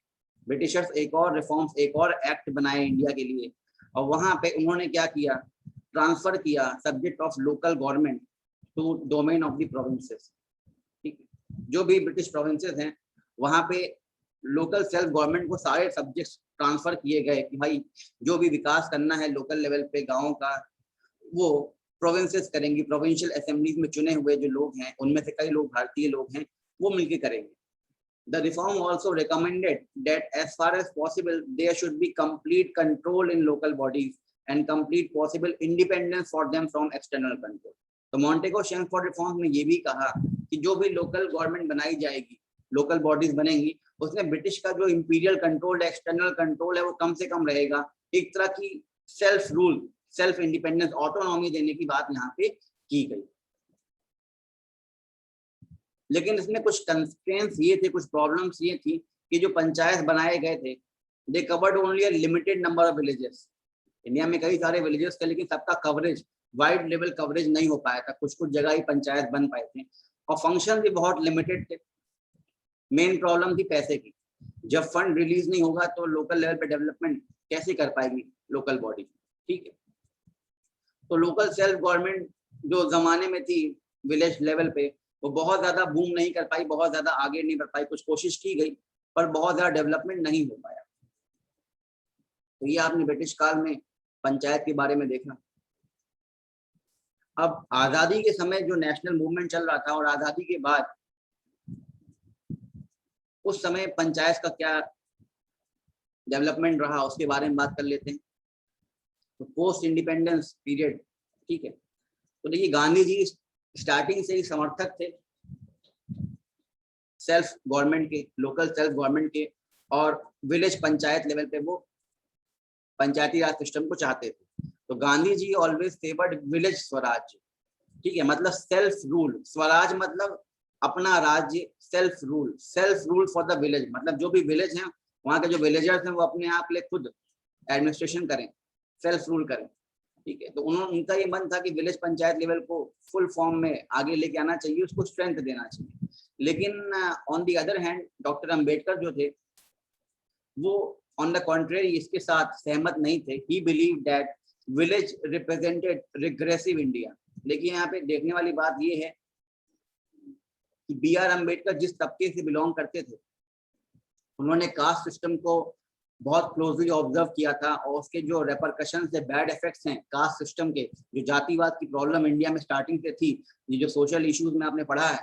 ब्रिटिशर्स एक और रिफॉर्म्स, एक और एक्ट बनाए इंडिया के लिए, और वहां पे उन्होंने क्या किया, ट्रांसफर किया subject of local government to domain of the provinces, ठीक है। जो भी ब्रिटिश प्रोविंसेस हैं वहां पे लोकल सेल्फ गवर्नमेंट को सारे सब्जेक्ट्स ट्रांसफर किए गए कि भाई जो भी विकास करना है लोकल लेवल पे गाँव का, वो प्रोविंसेस करेंगी, प्रोविंशियल असेंबलीज में चुने हुए जो लोग हैं, उनमें से कई लोग भारतीय लोग हैं, वो मिलकर करेंगे। The reform also recommended that as far as possible there should be complete control in local bodies and complete possible independence for them from external control. तो मॉन्टेगो शेम्सफोर्ड रिफॉर्म्स में ये भी कहा कि जो भी लोकल गवर्नमेंट बनाई जाएगी, लोकल बॉडीज बनेंगी, उसमें ब्रिटिश का जो इंपीरियल कंट्रोल है, एक्सटर्नल कंट्रोल है, वो कम से कम रहेगा। एक तरह की self rule, self independence, autonomy देने की बात यहाँ पे की गई। लेकिन इसमें कुछ कंस्ट्रेंट्स ये थे, कुछ प्रॉब्लम्स ये थी कि जो पंचायत बनाए गए थे, दे covered only a limited number of villages. India में कई सारे विलेजेस थे, लेकिन सबका कवरेज, वाइड लेवल कवरेज नहीं हो पाया था, कुछ कुछ जगह ही पंचायत बन पाए थे, और फंक्शन भी बहुत लिमिटेड थे। मेन प्रॉब्लम थी पैसे की, जब फंड रिलीज नहीं होगा तो लोकल लेवल पे डेवलपमेंट कैसे कर पाएगी लोकल बॉडी, ठीक है। तो लोकल सेल्फ गवर्नमेंट जो जमाने में थी विलेज लेवल पे, वो बहुत ज्यादा बूम नहीं कर पाई, बहुत ज्यादा आगे नहीं बढ़ पाई, कुछ कोशिश की गई पर बहुत ज्यादा डेवलपमेंट नहीं हो पाया। तो ये आपने ब्रिटिश काल में पंचायत के बारे में देखा। अब आजादी के समय जो नेशनल मूवमेंट चल रहा था और आजादी के बाद उस समय पंचायत का क्या डेवलपमेंट रहा, उसके बारे में बात कर लेते हैं। तो पोस्ट इंडिपेंडेंस पीरियड, ठीक है। तो देखिए गांधी जी स्टार्टिंग से ही समर्थक थे सेल्फ गवर्नमेंट के, लोकल सेल्फ गवर्नमेंट के, और विलेज पंचायत लेवल पे वो पंचायती राज सिस्टम को चाहते थे। तो Gandhi ji always favoured village Swaraj, ठीक है, मतलब सेल्फ रूल। स्वराज मतलब अपना राज्य, self rule for the village, मतलब जो भी विलेज हैं वहाँ के जो विलेजर्स हैं वो अपने आप ले खुद एडमिनिस्ट्रेशन करें, सेल्फ रूल करें। ठीक है। तो उनका ये मन था कि विलेज पंचायत लेवल को फुल फॉर्म में आगे लेके आना चाहिए, उसको स्ट्रेंथ देना चाहिए। लेकिन on the other hand doctor Ambedkar जो थे वो ऑन द कॉन्ट्रेरी इसके साथ सहमत नहीं थे। ही believe that village represented regressive India. लेकिन यहाँ पे देखने वाली बात ये है कि बी आर अम्बेडकर जिस तबके से बिलोंग करते थे, उन्होंने कास्ट सिस्टम को बहुत क्लोजली ऑब्जर्व किया था और उसके जो रेपरकशन से बैड इफेक्ट्स हैं कास्ट सिस्टम के, जो जातिवाद की प्रॉब्लम इंडिया में स्टार्टिंग से थी, ये जो सोशल इश्यूज में आपने पढ़ा है,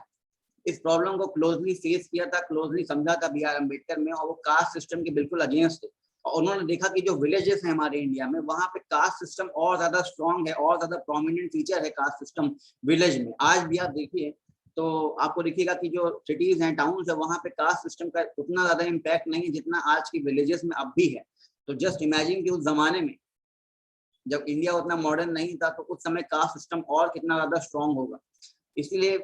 इस प्रॉब्लम को क्लोजली फेस किया था, क्लोजली समझा था बी आर अम्बेडकर में, और वो कास्ट सिस्टम के बिल्कुल अगेंस्ट थे। और उन्होंने देखा कि जो विलेजेस हैं हमारे इंडिया में, वहाँ पे कास्ट सिस्टम और ज्यादा स्ट्रॉन्ग है, और ज्यादा प्रोमिनेंट फीचर है कास्ट सिस्टम विलेज में। आज भी आप देखिए तो आपको दिखेगा कि जो सिटीज हैं, टाउन्स है, वहाँ पे कास्ट सिस्टम का उतना ज्यादा इम्पैक्ट नहीं है जितना आज की विलेजेस में अब भी है। तो जस्ट इमेजिन कि उस जमाने में जब इंडिया उतना मॉडर्न नहीं था, तो उस समय कास्ट सिस्टम और कितना ज्यादा स्ट्रॉन्ग होगा। इसलिए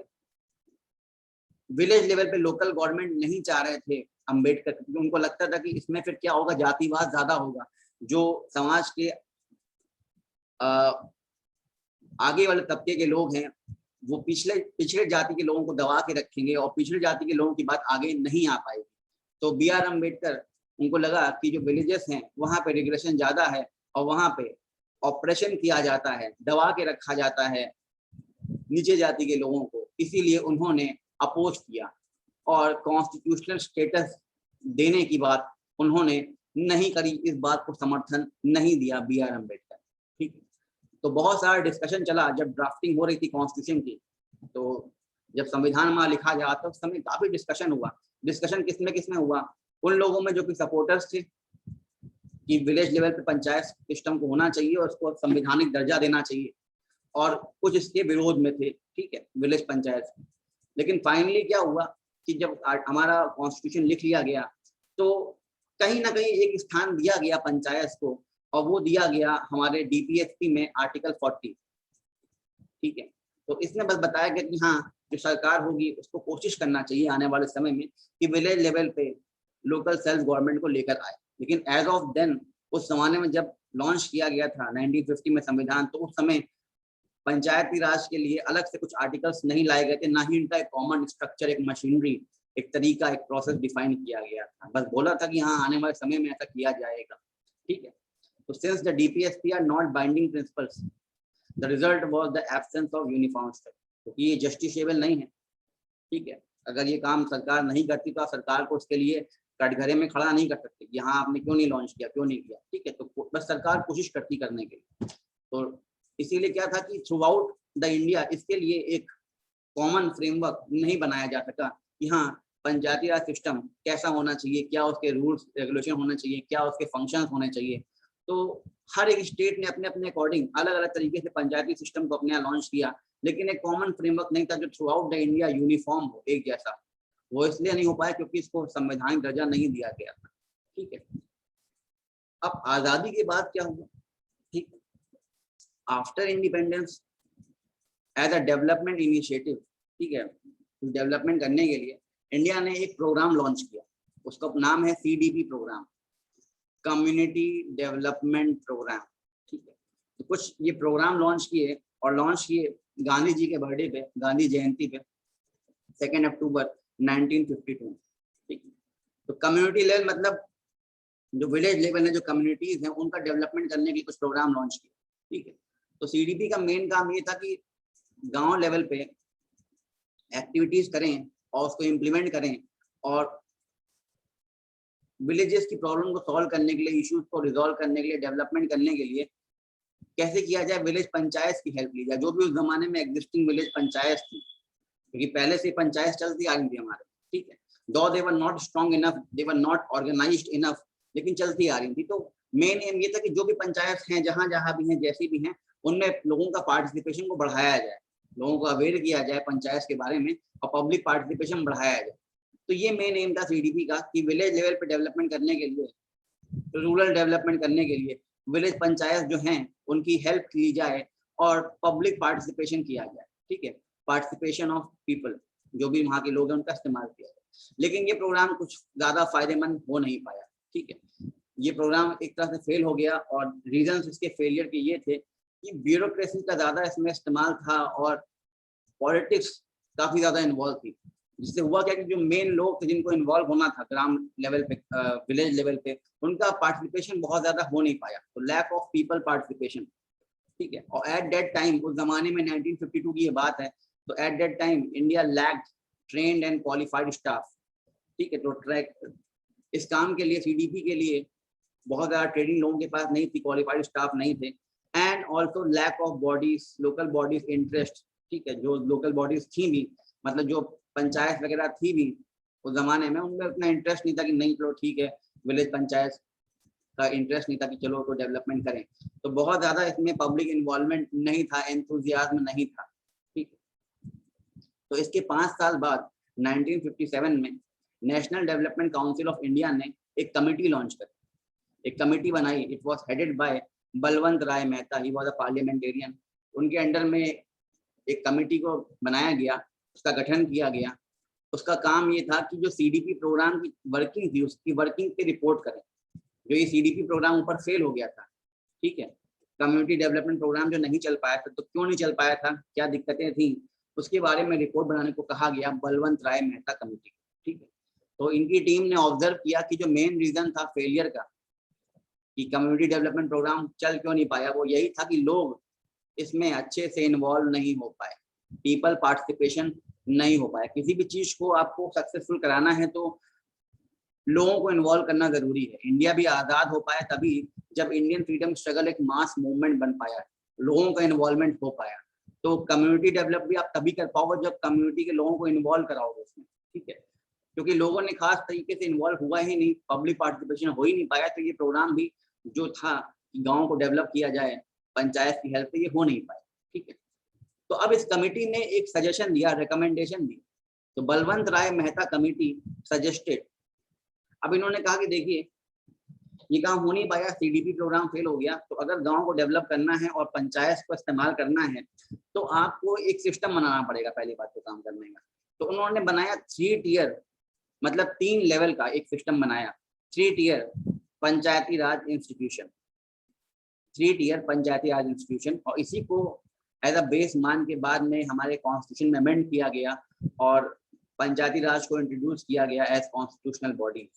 विलेज लेवल पे लोकल गवर्नमेंट नहीं चाह रहे थे अंबेडकर, क्योंकि उनको लगता था कि इसमें फिर क्या होगा, जातिवाद ज्यादा होगा, जो समाज के आगे वाले तबके के लोग हैं वो पिछले जाति के लोगों को दबा के रखेंगे और पिछले जाति के लोगों की बात आगे नहीं आ पाएगी। तो बी आर अम्बेडकर उनको लगा कि जो विलेजेस हैं वहाँ पे रिग्रेशन ज्यादा है और वहाँ पे ऑपरेशन किया जाता है, दबा के रखा जाता है नीचे जाति के लोगों को, इसीलिए उन्होंने अपोज किया और कॉन्स्टिट्यूशनल स्टेटस देने की बात उन्होंने नहीं करी। इस बात को समर्थन नहीं दिया बी आर अम्बेडकर। ठीक है। तो बहुत सारा डिस्कशन चला जब ड्राफ्टिंग हो रही थी कॉन्स्टिट्यूशन की, तो जब संविधान में लिखा जा तो उस समय काफी डिस्कशन हुआ। डिस्कशन किसमें हुआ, उन लोगों में जो कि सपोर्टर्स थे कि विलेज लेवल पे पंचायत सिस्टम को होना चाहिए और उसको संवैधानिक दर्जा देना चाहिए, और कुछ इसके विरोध में थे। ठीक है, विलेज पंचायत। लेकिन फाइनली क्या हुआ कि जब हमारा कॉन्स्टिट्यूशन लिख लिया गया तो कहीं ना कहीं एक स्थान दिया गया पंचायत को, और वो दिया गया हमारे डीपीएसपी में आर्टिकल 40। ठीक है। तो इसने बस बताया गया कि हाँ, जो सरकार होगी उसको कोशिश करना चाहिए आने वाले समय में कि विलेज लेवल पे लोकल सेल्फ गवर्नमेंट को लेकर आए। लेकिन एज ऑफ देन, उस जमाने में जब लॉन्च किया गया था 1950 में संविधान, तो उस समय पंचायती राज के लिए अलग से कुछ आर्टिकल्स नहीं लाए गए थे, ना ही इनका एक कॉमन स्ट्रक्चर, एक मशीनरी, एक तरीका, एक प्रोसेस डिफाइन किया गया था। बस बोला था कि हाँ, आने वाले समय में ऐसा किया जाएगा। ठीक है। तो since the DPSP are not binding principles, the result was the absence of uniform structure। क्योंकि ये जस्टिसेबल नहीं है। ठीक है। अगर ये काम सरकार नहीं करती तो सरकार को उसके लिए कटघरे में खड़ा नहीं कर सकते कि हाँ आपने क्यों नहीं लॉन्च किया, क्यों नहीं किया। ठीक है। तो बस सरकार कोशिश करती करने के लिए। तो इसीलिए क्या था कि थ्रू आउट द इंडिया इसके लिए एक कॉमन फ्रेमवर्क नहीं बनाया जा सका कि हाँ पंचायती राज सिस्टम कैसा होना चाहिए, क्या उसके रूल्स रेगुलेशन होने चाहिए, क्या उसके फंक्शंस होने चाहिए। तो हर एक स्टेट ने अपने अपने अकॉर्डिंग अलग अलग तरीके से पंचायती सिस्टम को अपने यहाँ लॉन्च किया, लेकिन एक कॉमन फ्रेमवर्क नहीं था जो through out the India uniform हो, एक जैसा। वो इसलिए नहीं हो पाया क्योंकि इसको संवैधानिक दर्जा नहीं दिया गया था। ठीक है। अब आजादी के बाद क्या हुआ, ठीक, after independence as a development initiative, ठीक है, डेवलपमेंट करने के लिए इंडिया ने एक प्रोग्राम लॉन्च किया, उसका नाम है CDP programme, community development programme. ठीक है। तो कुछ ये प्रोग्राम लॉन्च किए, और लॉन्च किए गांधी जी के बर्थडे पे, गांधी जयंती पे, 2 अक्टूबर 1952। ठीक है। तो कम्युनिटी लेवल मतलब जो विलेज लेवल है, जो कम्युनिटीज हैं, उनका डेवलपमेंट करने के लिए कुछ प्रोग्राम लॉन्च किए। ठीक है। तो CDP का मेन काम ये था कि गांव लेवल पे एक्टिविटीज करें और उसको इम्प्लीमेंट करें, और विलेजेस की प्रॉब्लम को सॉल्व करने के लिए, इश्यूज को रिजॉल्व करने के लिए, डेवलपमेंट करने के लिए कैसे किया जाए, विलेज पंचायत की हेल्प ली जाए, जो भी उस जमाने में एग्जिस्टिंग विलेज पंचायत थी, क्योंकि पहले से पंचायत चलती आ रही थी हमारे। ठीक है। Though they were not strong enough, they were not organised enough, लेकिन चलती आ रही थी। तो मेन एम ये था कि जो भी पंचायत हैं, जहां जहां भी हैं, जैसी भी हैं, उनमें लोगों का पार्टिसिपेशन को बढ़ाया जाए, लोगों को अवेयर किया जाए पंचायत के बारे में, और पब्लिक पार्टिसिपेशन बढ़ाया जाए। तो ये मेन एम था CDP का कि विलेज लेवल पे डेवलपमेंट करने के लिए, रूरल डेवलपमेंट करने के लिए विलेज पंचायत जो हैं उनकी हेल्प ली जाए और पब्लिक पार्टिसिपेशन किया जाए। ठीक है। पार्टिसिपेशन ऑफ पीपल, जो भी वहाँ के लोग हैं, उनका इस्तेमाल किया जाए। लेकिन ये प्रोग्राम कुछ ज्यादा फायदेमंद हो नहीं पाया। ठीक है। ये प्रोग्राम एक तरह से फेल हो गया, और रीजंस इसके फेलियर के ये थे कि ब्यूरोक्रेसी का ज्यादा इसमें इस्तेमाल था और पॉलिटिक्स काफी ज्यादा इन्वॉल्व थी, जिससे हुआ क्या कि जो मेन लोग थे जिनको इन्वॉल्व होना था ग्राम लेवल पे, विलेज लेवल पे, उनका पार्टिसिपेशन बहुत ज्यादा हो नहीं पाया, तो लैक ऑफ पीपल पार्टिसिपेशन। ठीक है, और एट दैट टाइम, उस जमाने में 1952 की ये बात है, तो at that time India lacked trained and qualified staff. ठीक है, तो ट्रैक इस काम के लिए, सीडीपी के लिए बहुत ज्यादा ट्रेनिंग लोगों के पास नहीं थी, क्वालिफाइड स्टाफ नहीं थे, and also lack of bodies, local bodies interest. ठीक है, जो लोकल बॉडीज थी भी, मतलब जो पंचायत वगैरह थी भी उस जमाने में, उनमें उतना इंटरेस्ट नहीं था कि नहीं चलो ठीक है, विलेज पंचायत का इंटरेस्ट नहीं था कि चलो तो डेवलपमेंट करें, तो बहुत ज्यादा इसमें पब्लिक इन्वॉल्वमेंट नहीं था, एंथुजियाज्म नहीं था। ठीक, तो इसके 5 साल बाद 1957 में National Development Council of India ने एक कमेटी लॉन्च कर, एक कमेटी बनाई। It was headed by Balwant Rai Mehta, he was a parliamentarian. उनके अंडर में एक कमेटी को बनाया गया, उसका गठन किया गया। उसका काम ये था कि जो सीडीपी प्रोग्राम की वर्किंग थी, उसकी वर्किंग पे रिपोर्ट करें। जो ये सीडीपी प्रोग्राम ऊपर फेल हो गया था, ठीक है, कम्युनिटी डेवलपमेंट प्रोग्राम जो नहीं चल पाया था, तो क्यों नहीं चल पाया था, क्या दिक्कतें थी, उसके बारे में रिपोर्ट बनाने को कहा गया बलवंत राय मेहता कमेटी। ठीक है, तो इनकी टीम ने ऑब्जर्व किया कि जो मेन रीजन था फेलियर का, कि कम्युनिटी डेवलपमेंट प्रोग्राम चल क्यों नहीं पाया, वो यही था कि लोग इसमें अच्छे से इन्वॉल्व नहीं हो पाए, पीपल पार्टिसिपेशन नहीं हो पाया। किसी भी चीज को आपको सक्सेसफुल कराना है तो लोगों को इन्वॉल्व करना जरूरी है। इंडिया भी आजाद हो पाया तभी जब इंडियन फ्रीडम स्ट्रगल एक मास मूवमेंट बन पाया, लोगों का इन्वॉल्वमेंट हो पाया। तो कम्युनिटी डेवलप भी आप तभी कर पाओगे जब कम्युनिटी के लोगों को इन्वॉल्व कराओगे उसमें। ठीक है, क्योंकि लोगों ने खास तरीके से इन्वॉल्व हुआ ही नहीं, पब्लिक पार्टिसिपेशन हो ही नहीं पाया, तो ये प्रोग्राम भी जो था कि गाँव को डेवलप किया जाए पंचायत की हेल्प से, ये हो नहीं पाया। ठीक है, तो अब इस कमेटी ने एक सजेशन दिया, रिकमेंडेशन दी। तो बलवंत राय मेहता कमेटी सजेस्टेड, अब इन्होंने कहा कि देखिए ये काम हो नहीं पाया, सीडीपी प्रोग्राम फेल हो गया, तो अगर गांव को डेवलप करना है और पंचायत को इस्तेमाल करना है तो आपको एक सिस्टम बनाना पड़ेगा पहली बात तो काम करने का। तो उन्होंने बनाया 3 टियर, मतलब 3 लेवल का एक सिस्टम बनाया, 3 टियर पंचायती राज इंस्टीट्यूशन, 3 टियर पंचायती राज इंस्टीट्यूशन। और इसी को एज अ बेस मान के बाद में हमारे कॉन्स्टिट्यूशन में अमेंड किया गया और पंचायती राज को इंट्रोड्यूस किया गया एज कॉन्स्टिट्यूशनल बॉडी।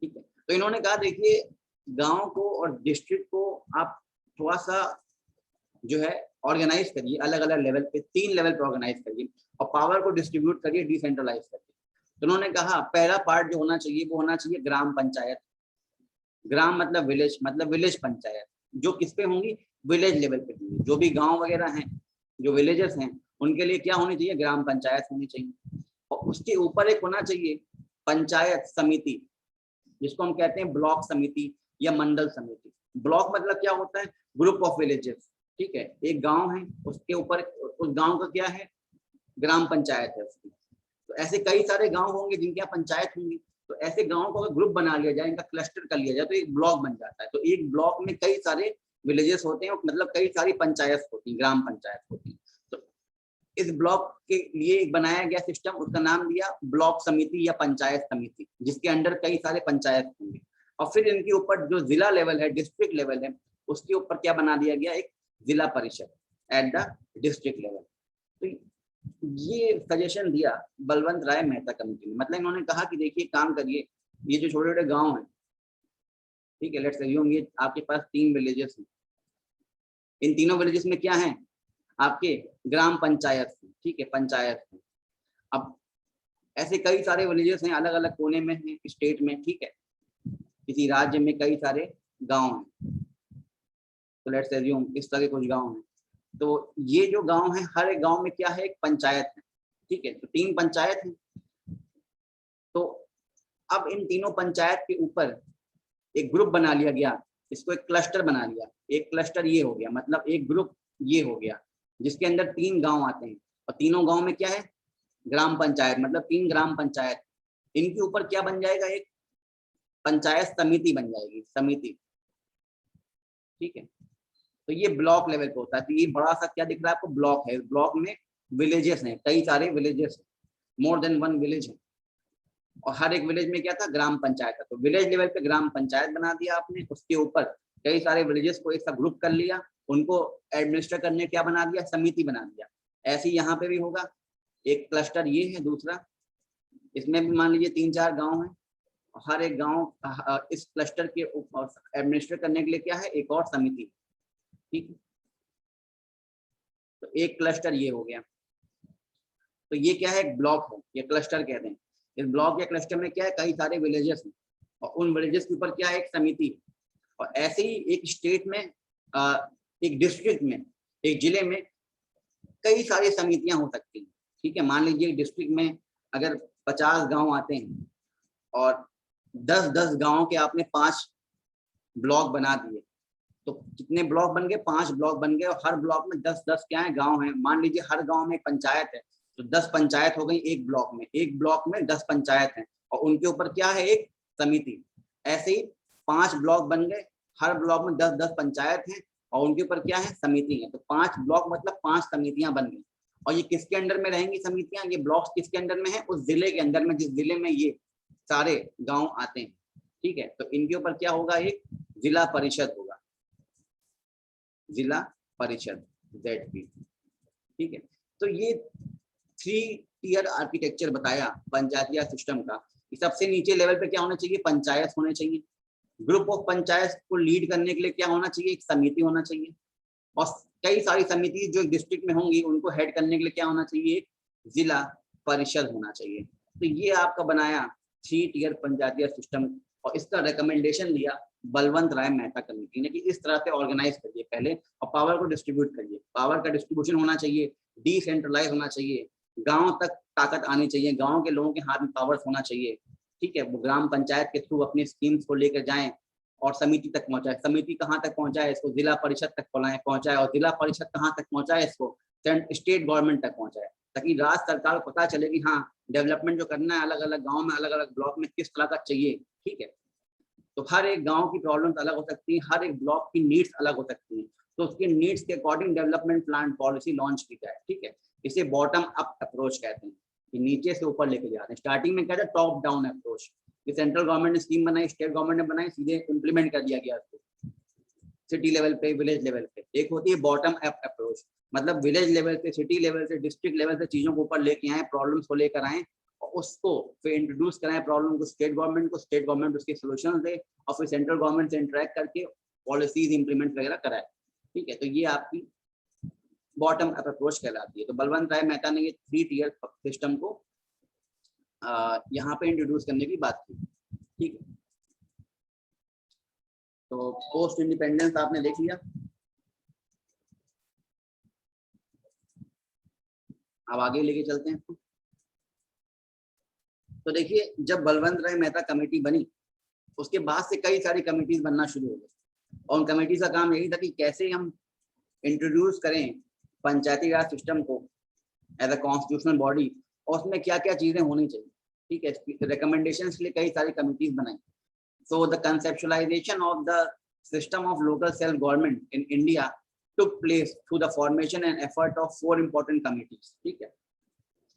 ठीक है, तो इन्होंने कहा देखिए गांव को और डिस्ट्रिक्ट को आप थोड़ा सा जो है ऑर्गेनाइज करिए, अलग अलग लेवल पे, 3 लेवल पे ऑर्गेनाइज करिए और पावर को डिस्ट्रीब्यूट करिए, डिसेंट्रलाइज करिए। तो उन्होंने कहा पहला पार्ट जो होना चाहिए वो होना चाहिए ग्राम पंचायत। ग्राम मतलब विलेज पंचायत, जो किस पे होंगी, विलेज लेवल पे होंगी। जो भी गाँव वगैरह हैं, जो विलेजेस हैं, उनके लिए क्या होनी चाहिए, ग्राम पंचायत होनी चाहिए। और उसके ऊपर एक होना चाहिए पंचायत समिति, जिसको हम कहते हैं ब्लॉक समिति या मंडल समिति। ब्लॉक मतलब क्या होता है, ग्रुप ऑफ विलेजेस। ठीक है, एक गांव है, उसके ऊपर उस गांव का क्या है, ग्राम पंचायत है उसकी। तो ऐसे कई सारे गांव होंगे जिनके यहाँ पंचायत होंगी, तो ऐसे गांव को अगर ग्रुप बना लिया जाए, इनका क्लस्टर कर लिया जाए, तो एक ब्लॉक बन जाता है। तो एक ब्लॉक में कई सारे विलेजेस होते हैं, मतलब कई सारी पंचायत होती हैं, ग्राम पंचायत होती है। तो इस ब्लॉक के लिए एक बनाया गया सिस्टम, उसका नाम दिया ब्लॉक समिति या पंचायत समिति, जिसके अंडर कई सारे पंचायत होंगे। और फिर इनके ऊपर जो जिला लेवल है, डिस्ट्रिक्ट लेवल है, उसके ऊपर क्या बना दिया गया, एक जिला परिषद एट द डिस्ट्रिक्ट लेवल। तो ये सजेशन दिया बलवंत राय मेहता कमेटी ने। मतलब इन्होंने कहा कि देखिए काम करिए, ये जो छोटे छोटे गांव हैं, ठीक है, लेट्स अज्यूम ये आपके पास 3 विलेजेस हैं, इन तीनों विलेजेस में क्या है, आपके ग्राम पंचायत, ठीक है, पंचायत है। अब ऐसे कई सारे विलेजेस हैं, अलग अलग कोने में हैं स्टेट में, ठीक है, किसी राज्य में कई सारे गांव हैं। तो लेट्स अज्यूम इस तरह के कुछ गांव हैं। तो ये जो गांव है, हर एक गांव में क्या है, एक पंचायत है। ठीक है, तो 3 पंचायत हैं। तो अब इन तीनों पंचायत के ऊपर एक ग्रुप बना लिया गया, इसको एक क्लस्टर बना लिया। एक क्लस्टर ये हो गया, मतलब एक ग्रुप ये हो गया, जिसके अंदर 3 गांव आते हैं। और तीनों गांव में क्या है, ग्राम पंचायत, मतलब 3 ग्राम पंचायत। इनके ऊपर क्या बन जाएगा, एक पंचायत समिति बन जाएगी, समिति। ठीक है, तो ये ब्लॉक लेवल पे होता है। तो ये बड़ा सा क्या दिख रहा है आपको, ब्लॉक है। ब्लॉक में विलेजेस हैं, कई सारे विलेजेस, मोर देन 1 विलेज है। और हर एक विलेज में क्या था, ग्राम पंचायत था। तो विलेज लेवल पे ग्राम पंचायत बना दिया आपने, उसके ऊपर कई सारे विलेजेस को एक साथ ग्रुप कर लिया उनको एडमिनिस्टर करने क्या बना दिया, समिति बना दिया। ऐसे ही यहाँ पे भी होगा, एक क्लस्टर ये है, दूसरा इसमें भी मान लीजिए 3-4 गांव हैं, हर एक गांव इस क्लस्टर के एडमिनिस्टर करने के लिए क्या है, एक और समिति। ठीक है, तो एक क्लस्टर ये हो गया। तो ये क्या है, एक ब्लॉक है, ये क्लस्टर कहते हैं। इस ब्लॉक या क्लस्टर में क्या है, कई सारे विलेजेस हैं और उन विलेजेस के ऊपर क्या है, एक समिति। और ऐसे ही एक स्टेट में, एक डिस्ट्रिक्ट में, एक जिले में कई सारी समितियां हो सकती हैं। ठीक है, मान लीजिए डिस्ट्रिक्ट में अगर 50 गांव आते हैं और 10-10 गांव के आपने 5 ब्लॉक बना दिए, तो कितने ब्लॉक बन गए, 5 ब्लॉक बन गए। और हर ब्लॉक में 10-10 क्या है, गांव हैं। मान लीजिए हर गांव में एक पंचायत है, तो 10 पंचायत हो गई एक ब्लॉक में, एक ब्लॉक में 10 पंचायत हैं और उनके ऊपर क्या है, एक समिति। ऐसे ही 5 ब्लॉक बन गए, हर ब्लॉक में 10-10 पंचायत हैं और उनके ऊपर क्या है, समिति है। तो 5 ब्लॉक मतलब 5 समितियां बन गई। और ये किसके अंडर में रहेंगी समितियां, ये ब्लॉक्स किसके अंडर में है, उस जिले के अंदर में, जिस जिले में ये सारे गांव आते हैं। ठीक है, तो इनके ऊपर क्या होगा, एक जिला परिषद होगा, जिला परिषद ZP। ठीक है, तो ये 3 टियर आर्किटेक्चर बताया पंचायती राज सिस्टम का। सबसे नीचे लेवल पे क्या होना चाहिए, पंचायत होने चाहिए। ग्रुप ऑफ पंचायत को लीड करने के लिए क्या होना चाहिए, एक समिति होना चाहिए। और कई सारी समिति जो डिस्ट्रिक्ट में होंगी उनको हेड करने के लिए क्या होना चाहिए, एक जिला परिषद होना चाहिए। तो ये आपका बनाया 3 टियर पंचायती राज सिस्टम। और इसका रिकमेंडेशन लिया बलवंत राय मेहता कमेटी ने कि इस तरह से ऑर्गेनाइज करिए पहले और पावर को डिस्ट्रीब्यूट करिए। पावर का डिस्ट्रीब्यूशन होना चाहिए, डिसेंट्रलाइज होना चाहिए, गांव तक ताकत आनी चाहिए, गांव के लोगों के हाथ में पावर्स होना चाहिए। ठीक है, वो ग्राम पंचायत के थ्रू अपनी स्कीम्स को लेकर जाएं और समिति तक पहुंचाए। समिति कहाँ तक पहुंचाए, इसको जिला परिषद तक पहुंचाए और जिला परिषद कहाँ तक पहुंचाए, इसको स्टेट गवर्नमेंट तक पहुंचाए, ताकि राज्य सरकार को पता चले कि हाँ डेवलपमेंट जो करना है अलग अलग गाँव में, अलग अलग ब्लॉक में किस तरह का चाहिए। ठीक है, तो हर एक गांव की प्रॉब्लम्स अलग हो सकती हैं, हर एक ब्लॉक की नीड्स अलग हो सकती हैं, तो उसके नीड्स के according development plan policy launch की जाए। ठीक है, इसे बॉटम अप अप्रोच कहते हैं कि नीचे से ऊपर लेके जाते हैं। स्टार्टिंग में कहते हैं टॉप डाउन अप्रोच, कि सेंट्रल गवर्नमेंट ने स्कीम बनाई, स्टेट गवर्नमेंट ने बनाई, सीधे इंप्लीमेंट कर दिया गया उसको सिटी लेवल पे, विलेज लेवल पे। एक होती है बॉटम अप अप्रोच, मतलब विलेज लेवल से, सिटी लेवल से, डिस्ट्रिक्ट लेवल से चीजों को ऊपर लेके आए, प्रॉब्लम्स को लेकर आए और उसको फिर इंट्रोड्यूस कराएं प्रॉब्लम को स्टेट गवर्नमेंट को, स्टेट गवर्नमेंट उसके सोल्यूशन दे और फिर सेंट्रल गवर्नमेंट से इंटरेक्ट करके पॉलिसीज इंप्लीमेंट वगैरह कराए। ठीक है, तो ये आपकी बॉटम अप अप्रोच कहलाती है। तो बलवंत राय मेहता ने ये 3 टियर सिस्टम को यहाँ पे इंट्रोड्यूस करने की बात की। ठीक है, तो पोस्ट इंडिपेंडेंस आपने देख लिया। अब आगे लेके चलते हैं। तो देखिए, जब बलवंत राय मेहता कमेटी बनी उसके बाद से कई सारी कमेटीज बनना शुरू हो गई और उन कमेटीज का काम यही था कि कैसे हम इंट्रोड्यूस करें पंचायती राज सिस्टम को एज अ कॉन्स्टिट्यूशनल बॉडी और उसमें क्या क्या चीजें होनी चाहिए। ठीक है, रिकमेंडेशंस के लिए कई सारी कमेटीज बनाई। So the conceptualization of the system of local self-government in India took place through the formation and effort of 4 important committees. ठीक है,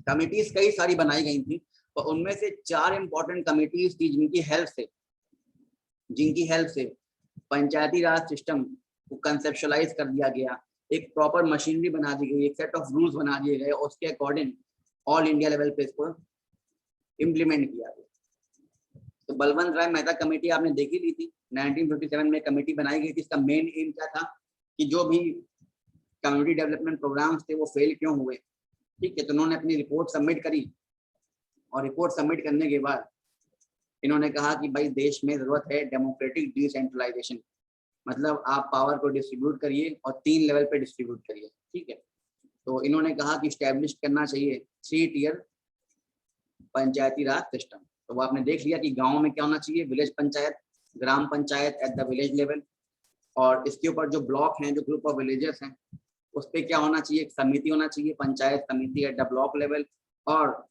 कमिटीज कई सारी बनाई गई थी और उनमें से 4 इंपॉर्टेंट कमिटीज थी जिनकी हेल्प से पंचायती राज सिस्टम को कंसेप्शुलाइज कर दिया गया, एक प्रॉपर मशीनरी बना दी गई, एक सेट ऑफ रूल्स बना दिए गए और उसके अकॉर्डिंग ऑल इंडिया लेवल पे इसको इम्प्लीमेंट किया गया। तो बलवंत राय मेहता कमेटी आपने देखी ली थी, 1957 में कमेटी बनाई गई थी। इसका मेन एम क्या था कि जो भी कम्युनिटी डेवलपमेंट प्रोग्राम्स थे वो फेल क्यों हुए। ठीक है, तो उन्होंने अपनी रिपोर्ट सबमिट करी और रिपोर्ट सबमिट करने के बाद इन्होंने कहा कि भाई देश में जरूरत है डेमोक्रेटिक डिसेंट्रलाइजेशन, मतलब आप पावर को डिस्ट्रीब्यूट करिए और 3 लेवल पे डिस्ट्रीब्यूट करिए। ठीक है, तो इन्होंने कहा कि स्टैब्लिश करना चाहिए 3 टियर पंचायती राज सिस्टम। तो वो आपने देख लिया कि गांव में क्या होना चाहिए, village panchayat, gram panchayat at the village level, और इसके ऊपर जो ब्लॉक हैं, जो ग्रुप ऑफ विलेजेस हैं, उस पर क्या होना चाहिए, एक समिति होना चाहिए, panchayat samiti at the block level. और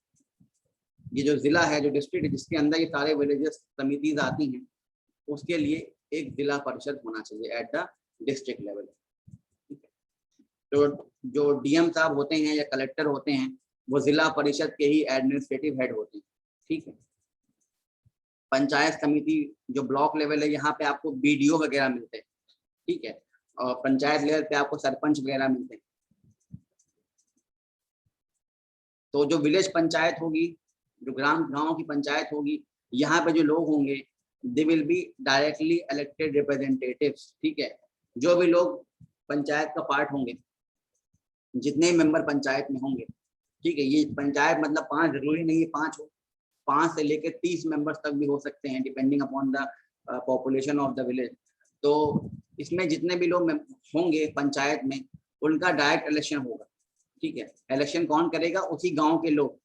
ये जो जिला है, जो डिस्ट्रिक्ट है, जिसके अंदर ये सारे विलेजेस समितिज आती हैं, उसके लिए एक जिला परिषद होना चाहिए एट द डिस्ट्रिक्ट लेवल। तो जो डीएम साहब होते हैं या कलेक्टर होते हैं वो जिला परिषद के ही एडमिनिस्ट्रेटिव हेड होते हैं। ठीक है, पंचायत समिति जो ब्लॉक लेवल है, यहाँ पे आपको बीडीओ वगैरह मिलते हैं। ठीक है, और पंचायत लेवल पे आपको सरपंच वगैरह मिलते हैं। तो जो विलेज पंचायत होगी, जो गांव की पंचायत होगी, यहाँ पे जो लोग होंगे they will be directly elected representatives, ठीक है। जो भी लोग पंचायत का पार्ट होंगे, जितने मेंबर पंचायत में होंगे, ठीक है, ये पंचायत मतलब 5 जरूरी नहीं है 5 हो, 5 से लेकर 30 मेंबर्स तक भी हो सकते हैं depending upon the population of the village. तो इसमें जितने भी लोग होंगे पंचायत में, उनका डायरेक्ट इलेक्शन होगा, ठीक है। इलेक्शन कौन करेगा? उसी गांव के लोग,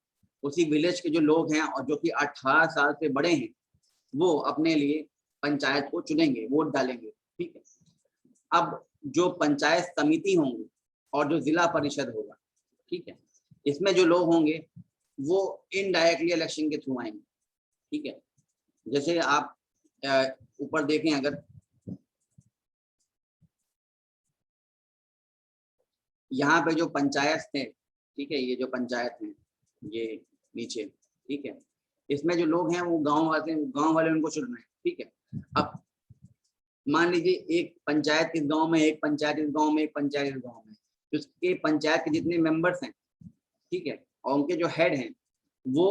उसी विलेज के जो लोग हैं और जो कि 18 साल से बड़े हैं, वो अपने लिए पंचायत को चुनेंगे, वोट डालेंगे, ठीक है। अब जो पंचायत समिति होंगी और जो जिला परिषद होगा, ठीक है, इसमें जो लोग होंगे वो इनडायरेक्टली इलेक्शन के थ्रू आएंगे, ठीक है। जैसे आप ऊपर देखें, अगर यहाँ पे जो पंचायत थे, ठीक है, ये जो पंचायत है ये नीचे, ठीक है, इसमें जो लोग हैं वो गांव वाले उनको चुन रहे हैं, ठीक है। अब मान लीजिए एक पंचायत इस गांव में, एक पंचायत इस गांव में, एक पंचायत इस गांव में, तो उसके पंचायत के जितने मेंबर्स हैं, ठीक है, और उनके जो हेड हैं वो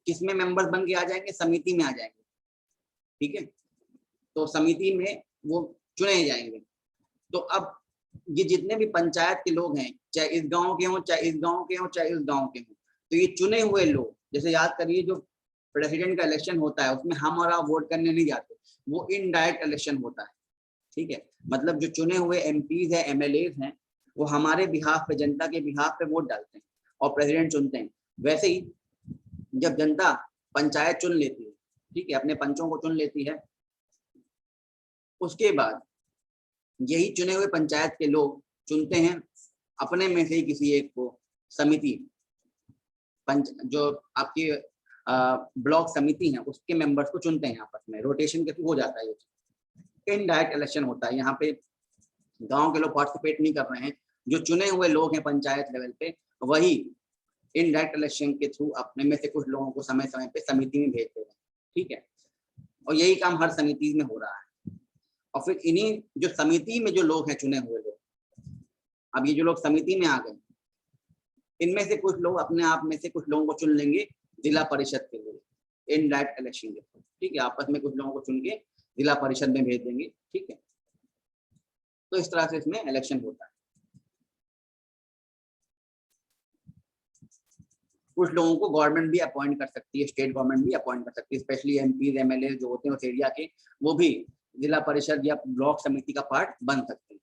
किसमें मेंबर्स बन के आ जाएंगे? समिति में आ जाएंगे, ठीक है। तो समिति में वो चुने जाएंगे। तो अब ये जितने भी पंचायत के लोग हैं, चाहे इस गांव के हों, चाहे इस गांव के हों, चाहे इस गांव के हों, तो ये चुने हुए लोग, जैसे याद करिए जो प्रेसिडेंट का इलेक्शन होता है उसमें हम और आप वोट करने नहीं जाते, वो इनडायरेक्ट इलेक्शन होता है, ठीक है। मतलब जो चुने हुए एमपीज है, एमएलए हैं, वो हमारे बिहाफ पे, जनता के बिहाफ पे वोट डालते हैं और प्रेसिडेंट चुनते हैं। वैसे ही जब जनता पंचायत चुन लेती है, ठीक है, अपने पंचों को चुन लेती है, उसके बाद यही चुने हुए पंचायत के लोग चुनते हैं अपने में से ही किसी एक को समिति, जो आपकी ब्लॉक समिति है उसके मेंबर्स को चुनते हैं आपस में, रोटेशन के थ्रू हो जाता है। ये इनडायरेक्ट इलेक्शन होता है, यहाँ पे गांव के लोग पार्टिसिपेट नहीं कर रहे हैं, जो चुने हुए लोग हैं पंचायत लेवल पे वही इनडायरेक्ट इलेक्शन के थ्रू अपने में से कुछ लोगों को समय समय पे समिति में भेज दे रहे हैं, ठीक है। और यही काम हर समिति में हो रहा है। और फिर इन्हीं जो समिति में जो लोग हैं चुने हुए लोग, अब ये जो लोग समिति में आ गए, इनमें से कुछ लोग अपने आप में से कुछ लोगों को चुन लेंगे जिला परिषद के लिए इनडायरेक्ट इलेक्शन के थ्रू, ठीक है। आपस में कुछ लोगों को चुन के जिला परिषद में भेज देंगे, ठीक है। तो इस तरह से इसमें इलेक्शन होता है। कुछ लोगों को गवर्नमेंट भी अपॉइंट कर सकती है, स्टेट गवर्नमेंट भी अपॉइंट कर सकती है, स्पेशली एमपी एमएलए जो होते हैं उस एरिया के, वो भी जिला परिषद या ब्लॉक समिति का पार्ट बन सकते हैं।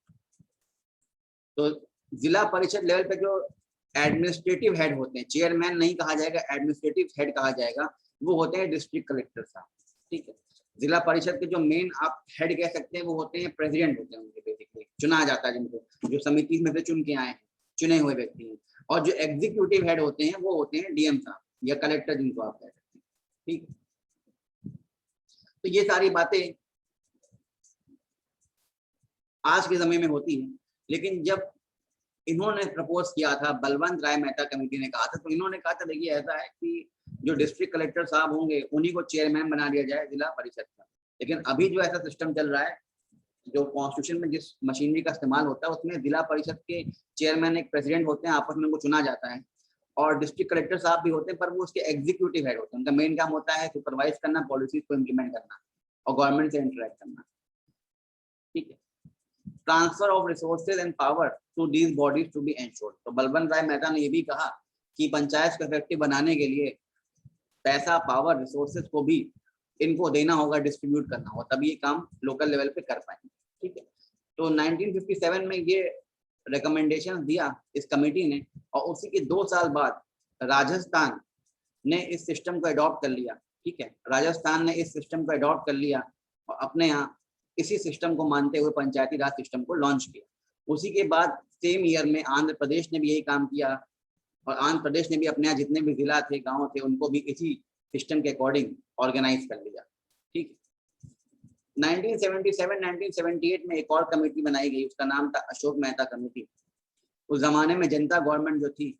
तो जिला परिषद लेवल पे जो एडमिनिस्ट्रेटिव हेड होते हैं, चेयरमैन नहीं कहा जाएगा, एडमिनिस्ट्रेटिव हेड कहा जाएगा, वो होते हैं डिस्ट्रिक्ट कलेक्टर साहब, ठीक है। जिला परिषद के जो मेन आप हेड कह सकते हैं वो होते हैं प्रेसिडेंट होते हैं, उनके बेसिकली चुना जाता है जिनको, जो समिति में से चुन के आए हैं, चुने हुए व्यक्ति हैं। और जो एग्जीक्यूटिव हेड होते हैं वो होते हैं डीएम साहब या कलेक्टर जिनको आप कह सकते हैं, ठीक है। तो ये सारी बातें आज के समय में होती है, लेकिन जब इन्होंने प्रपोज किया था, बलवंत राय मेहता कमेटी ने कहा था, तो इन्होंने कहा था देखिए ऐसा है कि जो डिस्ट्रिक्ट कलेक्टर साहब होंगे उन्हीं को चेयरमैन बना दिया जाए जिला परिषद का। लेकिन अभी जो ऐसा सिस्टम चल रहा है, जो कॉन्स्टिट्यूशन में जिस मशीनरी का इस्तेमाल होता है उसमें जिला परिषद के चेयरमैन एक प्रेसिडेंट होते हैं, आपस में उनको चुना जाता है, और डिस्ट्रिक्ट कलेक्टर साहब भी होते हैं, पर वो उसके एग्जीक्यूटिव हेड होते हैं। उनका मेन काम होता है सुपरवाइज करना, पॉलिसीज को इम्प्लीमेंट करना और गवर्नमेंट से इंटरेक्ट करना, ठीक है। Transfer of resources and power to these bodies to be ensured. तो बलवंत राय मेहता ने ये भी कहा कि पंचायत को इफेक्टिव बनाने के लिए पैसा, पावर, रिसोर्सेज को भी इनको देना होगा, डिस्ट्रीब्यूट करना होगा, तभी ये काम लोकल लेवल पे कर पाएंगे, ठीक है। तो 1957 में ये रिकमेंडेशन दिया इस कमेटी ने, और उसी के 2 साल बाद राजस्थान ने इस सिस्टम को अडॉप्ट कर लिया, ठीक है। राजस्थान ने इस सिस्टम को अडॉप्ट कर लिया और अपने यहाँ इसी सिस्टम को मानते हुए पंचायती राज सिस्टम को लॉन्च किया। उसी के बाद सेम ईयर में आंध्र प्रदेश ने भी यही काम किया, और आंध्र प्रदेश ने भी अपने यहाँ जितने भी जिला थे, गांव थे, उनको भी इसी सिस्टम के अकॉर्डिंग ऑर्गेनाइज कर लिया, ठीक है। 1977-1978 में एक और कमेटी बनाई गई, उसका नाम था अशोक मेहता कमेटी। उस जमाने में जनता गवर्नमेंट जो थी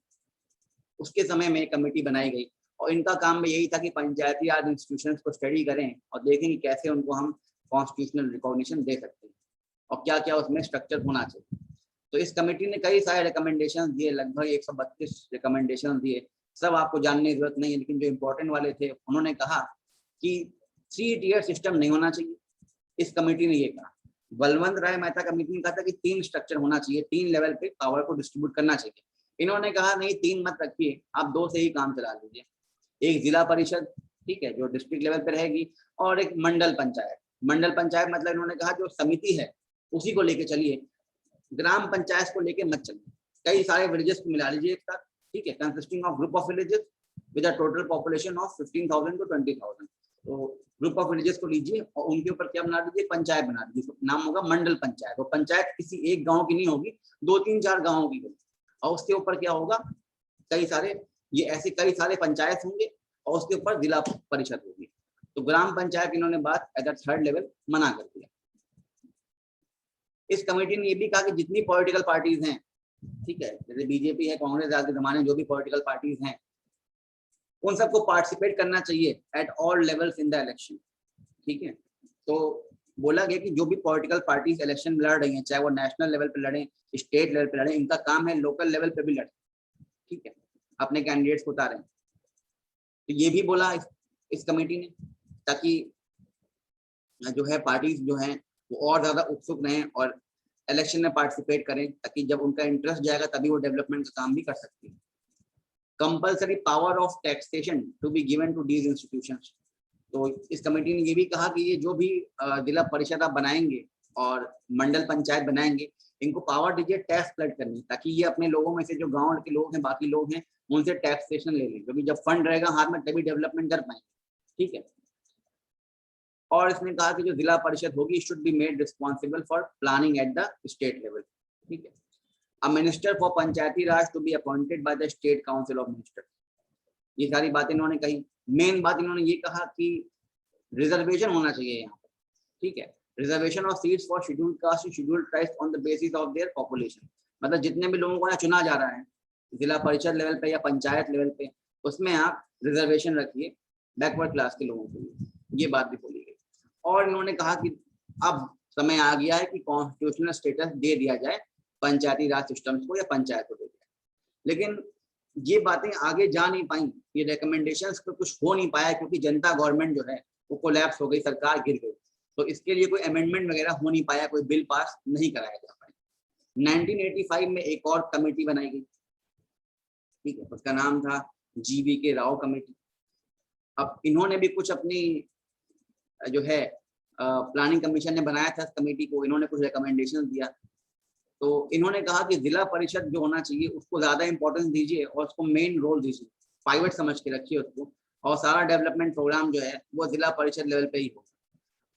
उसके समय में एक कमेटी बनाई गई, और इनका काम भी यही था कि पंचायती राज इंस्टीट्यूशंस को स्टडी करें और देखें कि कैसे उनको हम कॉन्स्टिट्यूशनल रिकॉग्निशन दे सकते हैं। और क्या क्या उसमें स्ट्रक्चर होना चाहिए। तो इस कमेटी ने कई सारे रिकमेंडेशन दिए, लगभग 132 रिकमेंडेशन दिए। सब आपको जानने की जरूरत नहीं है, लेकिन जो इंपॉर्टेंट वाले थे उन्होंने कहा कि 3 टियर सिस्टम नहीं होना चाहिए। इस कमेटी ने ये कहा। बलवंत राय मेहता कमेटी ने कहा था कि 3 स्ट्रक्चर होना चाहिए, 3 लेवल पे पावर को डिस्ट्रीब्यूट करना चाहिए। इन्होंने कहा नहीं, 3 मत रखिए, आप 2 से ही काम चला लीजिए। एक जिला परिषद, ठीक है, जो डिस्ट्रिक्ट लेवल पे रहेगी, और एक मंडल पंचायत। मंडल पंचायत मतलब इन्होंने कहा जो समिति है उसी को लेके चलिए, ग्राम पंचायत को लेके मत चलिए। कई सारे विलेजेस को मिला लीजिए एक साथ, ठीक है, consisting of group of villages with a total population of 15,000 to 20,000। तो ग्रुप ऑफ विलेजेस को लीजिए और उनके ऊपर क्या बना दीजिए, पंचायत बना दीजिए, नाम होगा मंडल पंचायत। वो पंचायत किसी एक गांव की नहीं होगी, 2-3-4 गांवों की होगी, और उसके ऊपर क्या होगा, कई सारे, ये ऐसे कई सारे पंचायत होंगे और उसके ऊपर जिला परिषद होगी। तो ग्राम पंचायत इन्होंने बात एट द 3rd लेवल मना कर दिया। इस कमेटी ने ये भी कहा कि जितनी पॉलिटिकल पार्टीज हैं, ठीक है, जैसे बीजेपी है, कांग्रेस, आज के जमाने में जो भी पॉलिटिकल पार्टीज हैं, उन सबको पार्टिसिपेट करना चाहिए at all levels in the election, ठीक है। तो बोला गया कि जो भी पॉलिटिकल पार्टीज इलेक्शन लड़ रही हैं, चाहे वो नेशनल लेवल पे लड़े, स्टेट लेवल पे लड़े, इनका काम है लोकल लेवल पे भी लड़े, ठीक है, अपने कैंडिडेट्स को उतारें। तो ये भी बोला इस कमेटी ने, ताकि जो है पार्टीज जो हैं वो और ज्यादा उत्सुक रहें और इलेक्शन में पार्टिसिपेट करें, ताकि जब उनका इंटरेस्ट जाएगा तभी वो डेवलपमेंट का काम भी कर सकती है। Compulsory power of taxation to be given to these institutions. तो इस कमेटी ने ये भी कहा कि ये जो भी जिला परिषद आप बनाएंगे और मंडल पंचायत बनाएंगे, इनको पावर दीजिए टैक्स कलेक्ट करनी, ताकि ये अपने लोगों में से जो गांव के लोग हैं, बाकी लोग हैं, उनसे टैक्सेशन ले लें, क्योंकि जब फंड रहेगा हाथ में तभी डेवलपमेंट कर पाएंगे, ठीक है। और इसने कहा कि जो जिला परिषद होगी should be made responsible for planning at the state level, ठीक है। A minister for Panchayati Raj to be appointed by the state council of ministers. ये सारी बातें इन्होंने कही। मेन बात इन्होंने ये कहा कि रिजर्वेशन होना चाहिए यहाँ पर, ठीक है, reservation of seats for scheduled caste and scheduled tribes on the basis of their population. मतलब जितने भी लोगों को यहाँ चुना जा रहा है जिला परिषद लेवल पे या पंचायत लेवल पे, उसमें आप रिजर्वेशन रखिए बैकवर्ड क्लास के लोगों के लिए, ये बात भी बोली गई। और इन्होंने कहा कि अब समय आ गया है कि कॉन्स्टिट्यूशनल स्टेटस दे दिया जाए पंचायती राज सिस्टम्स को, या पंचायत को दे दिया। लेकिन ये बातें आगे जा नहीं पाई, ये रिकमेंडेशंस पे कुछ हो नहीं पाया, क्योंकि जनता गवर्नमेंट जो है वो कोलैप्स हो गई, सरकार गिर गई। तो इसके लिए कोई अमेंडमेंट वगैरह हो नहीं पाया, कोई बिल पास नहीं कराया जा पाया। 1985 में एक और कमेटी बनाई गई, ठीक है, उसका नाम था GV राव कमेटी। अब इन्होंने भी कुछ अपनी जो है प्लानिंग कमीशन ने बनाया था इस कमेटी को, इन्होंने कुछ रिकमेंडेशन दिया। तो इन्होंने कहा कि जिला परिषद जो होना चाहिए उसको ज्यादा इंपॉर्टेंस दीजिए और उसको मेन रोल दीजिए, प्राइवेट समझ के रखिए उसको, और सारा डेवलपमेंट प्रोग्राम जो है वो जिला परिषद लेवल पे ही हो।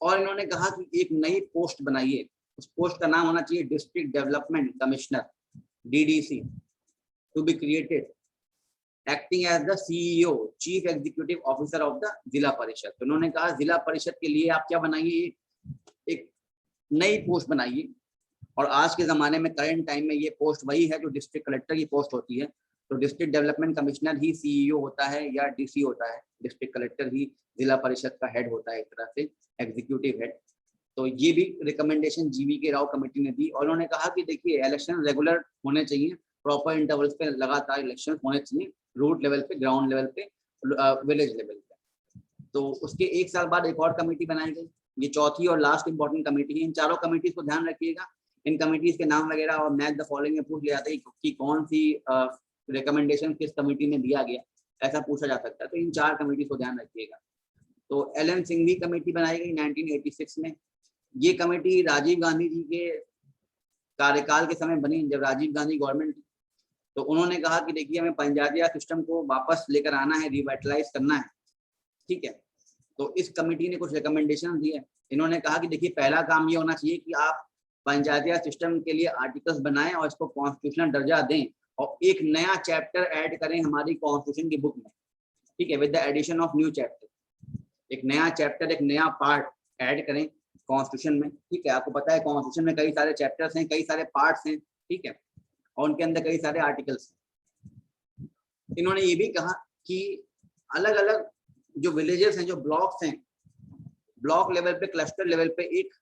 और इन्होंने कहा कि एक नई पोस्ट बनाइए, उस पोस्ट का नाम होना चाहिए district development commissioner, DDC, to be created acting as the CEO, chief executive officer of the Zila Parishad. तो उन्होंने कहा जिला परिषद के लिए आप क्या बनाइए, एक नई पोस्ट बनाइए। और आज के जमाने में करंट टाइम में ये पोस्ट वही है जो डिस्ट्रिक्ट कलेक्टर की पोस्ट होती है। तो डिस्ट्रिक्ट डेवलपमेंट कमिश्नर ही CEO होता है या DC होता है, डिस्ट्रिक्ट कलेक्टर ही जिला परिषद का हेड होता है, एक तरह से एग्जीक्यूटिव हेड। तो ये भी रिकमेंडेशन GV राव कमेटी ने दी। और उन्होंने कहा कि देखिए इलेक्शन रेगुलर होने चाहिए, प्रॉपर इंटरवल्स पे लगातार इलेक्शन होने चाहिए, रूट लेवल पे, ग्राउंड लेवल पे, विलेज लेवल पे। तो उसके 1 साल बाद एक और कमेटी बनाई गई, ये चौथी और लास्ट इंपॉर्टेंट कमेटी है। इन चारों कमेटीज को ध्यान रखिएगा, इन कमेटीज के नाम वगैरह और मैच द फॉलोइंग में पूछ लिया जाता है कि कौन सी रिकमेंडेशन किस कमेटी में दिया गया, ऐसा पूछा जा सकता है। तो इन 4 कमेटीज को ध्यान रखिएगा। तो LN सिंघवी कमेटी बनाई गई 1986 में। ये कमेटी राजीव गांधी जी के कार्यकाल के समय बनी, जब राजीव गांधी गवर्नमेंट। तो उन्होंने कहा कि देखिए हमें पंचायती राज सिस्टम को वापस लेकर आना है, रिवाइटलाइज करना है, ठीक है। तो इस कमेटी ने कुछ रिकमेंडेशन दिए। इन्होंने कहा कि देखिए पहला काम ये होना चाहिए कि आप पंचायती राज सिस्टम के लिए आर्टिकल्स बनाएं और इसको कॉन्स्टिट्यूशनल दर्जा दें, और एक नया चैप्टर ऐड करें हमारी कॉन्स्टिट्यूशन की बुक में, ठीक है, with the addition of new chapter. एक नया चैप्टर, एक नया पार्ट ऐड करें कॉन्स्टिट्यूशन में, ठीक है। आपको पता है कॉन्स्टिट्यूशन में कई सारे चैप्टर्स हैं, कई सारे पार्ट्स हैं, ठीक है, और उनके अंदर कई सारे आर्टिकल्स हैं। इन्होंने ये भी कहा कि अलग अलग जो विलेजेस हैं, जो ब्लॉक्स हैं, ब्लॉक लेवल पे, क्लस्टर लेवल पे एक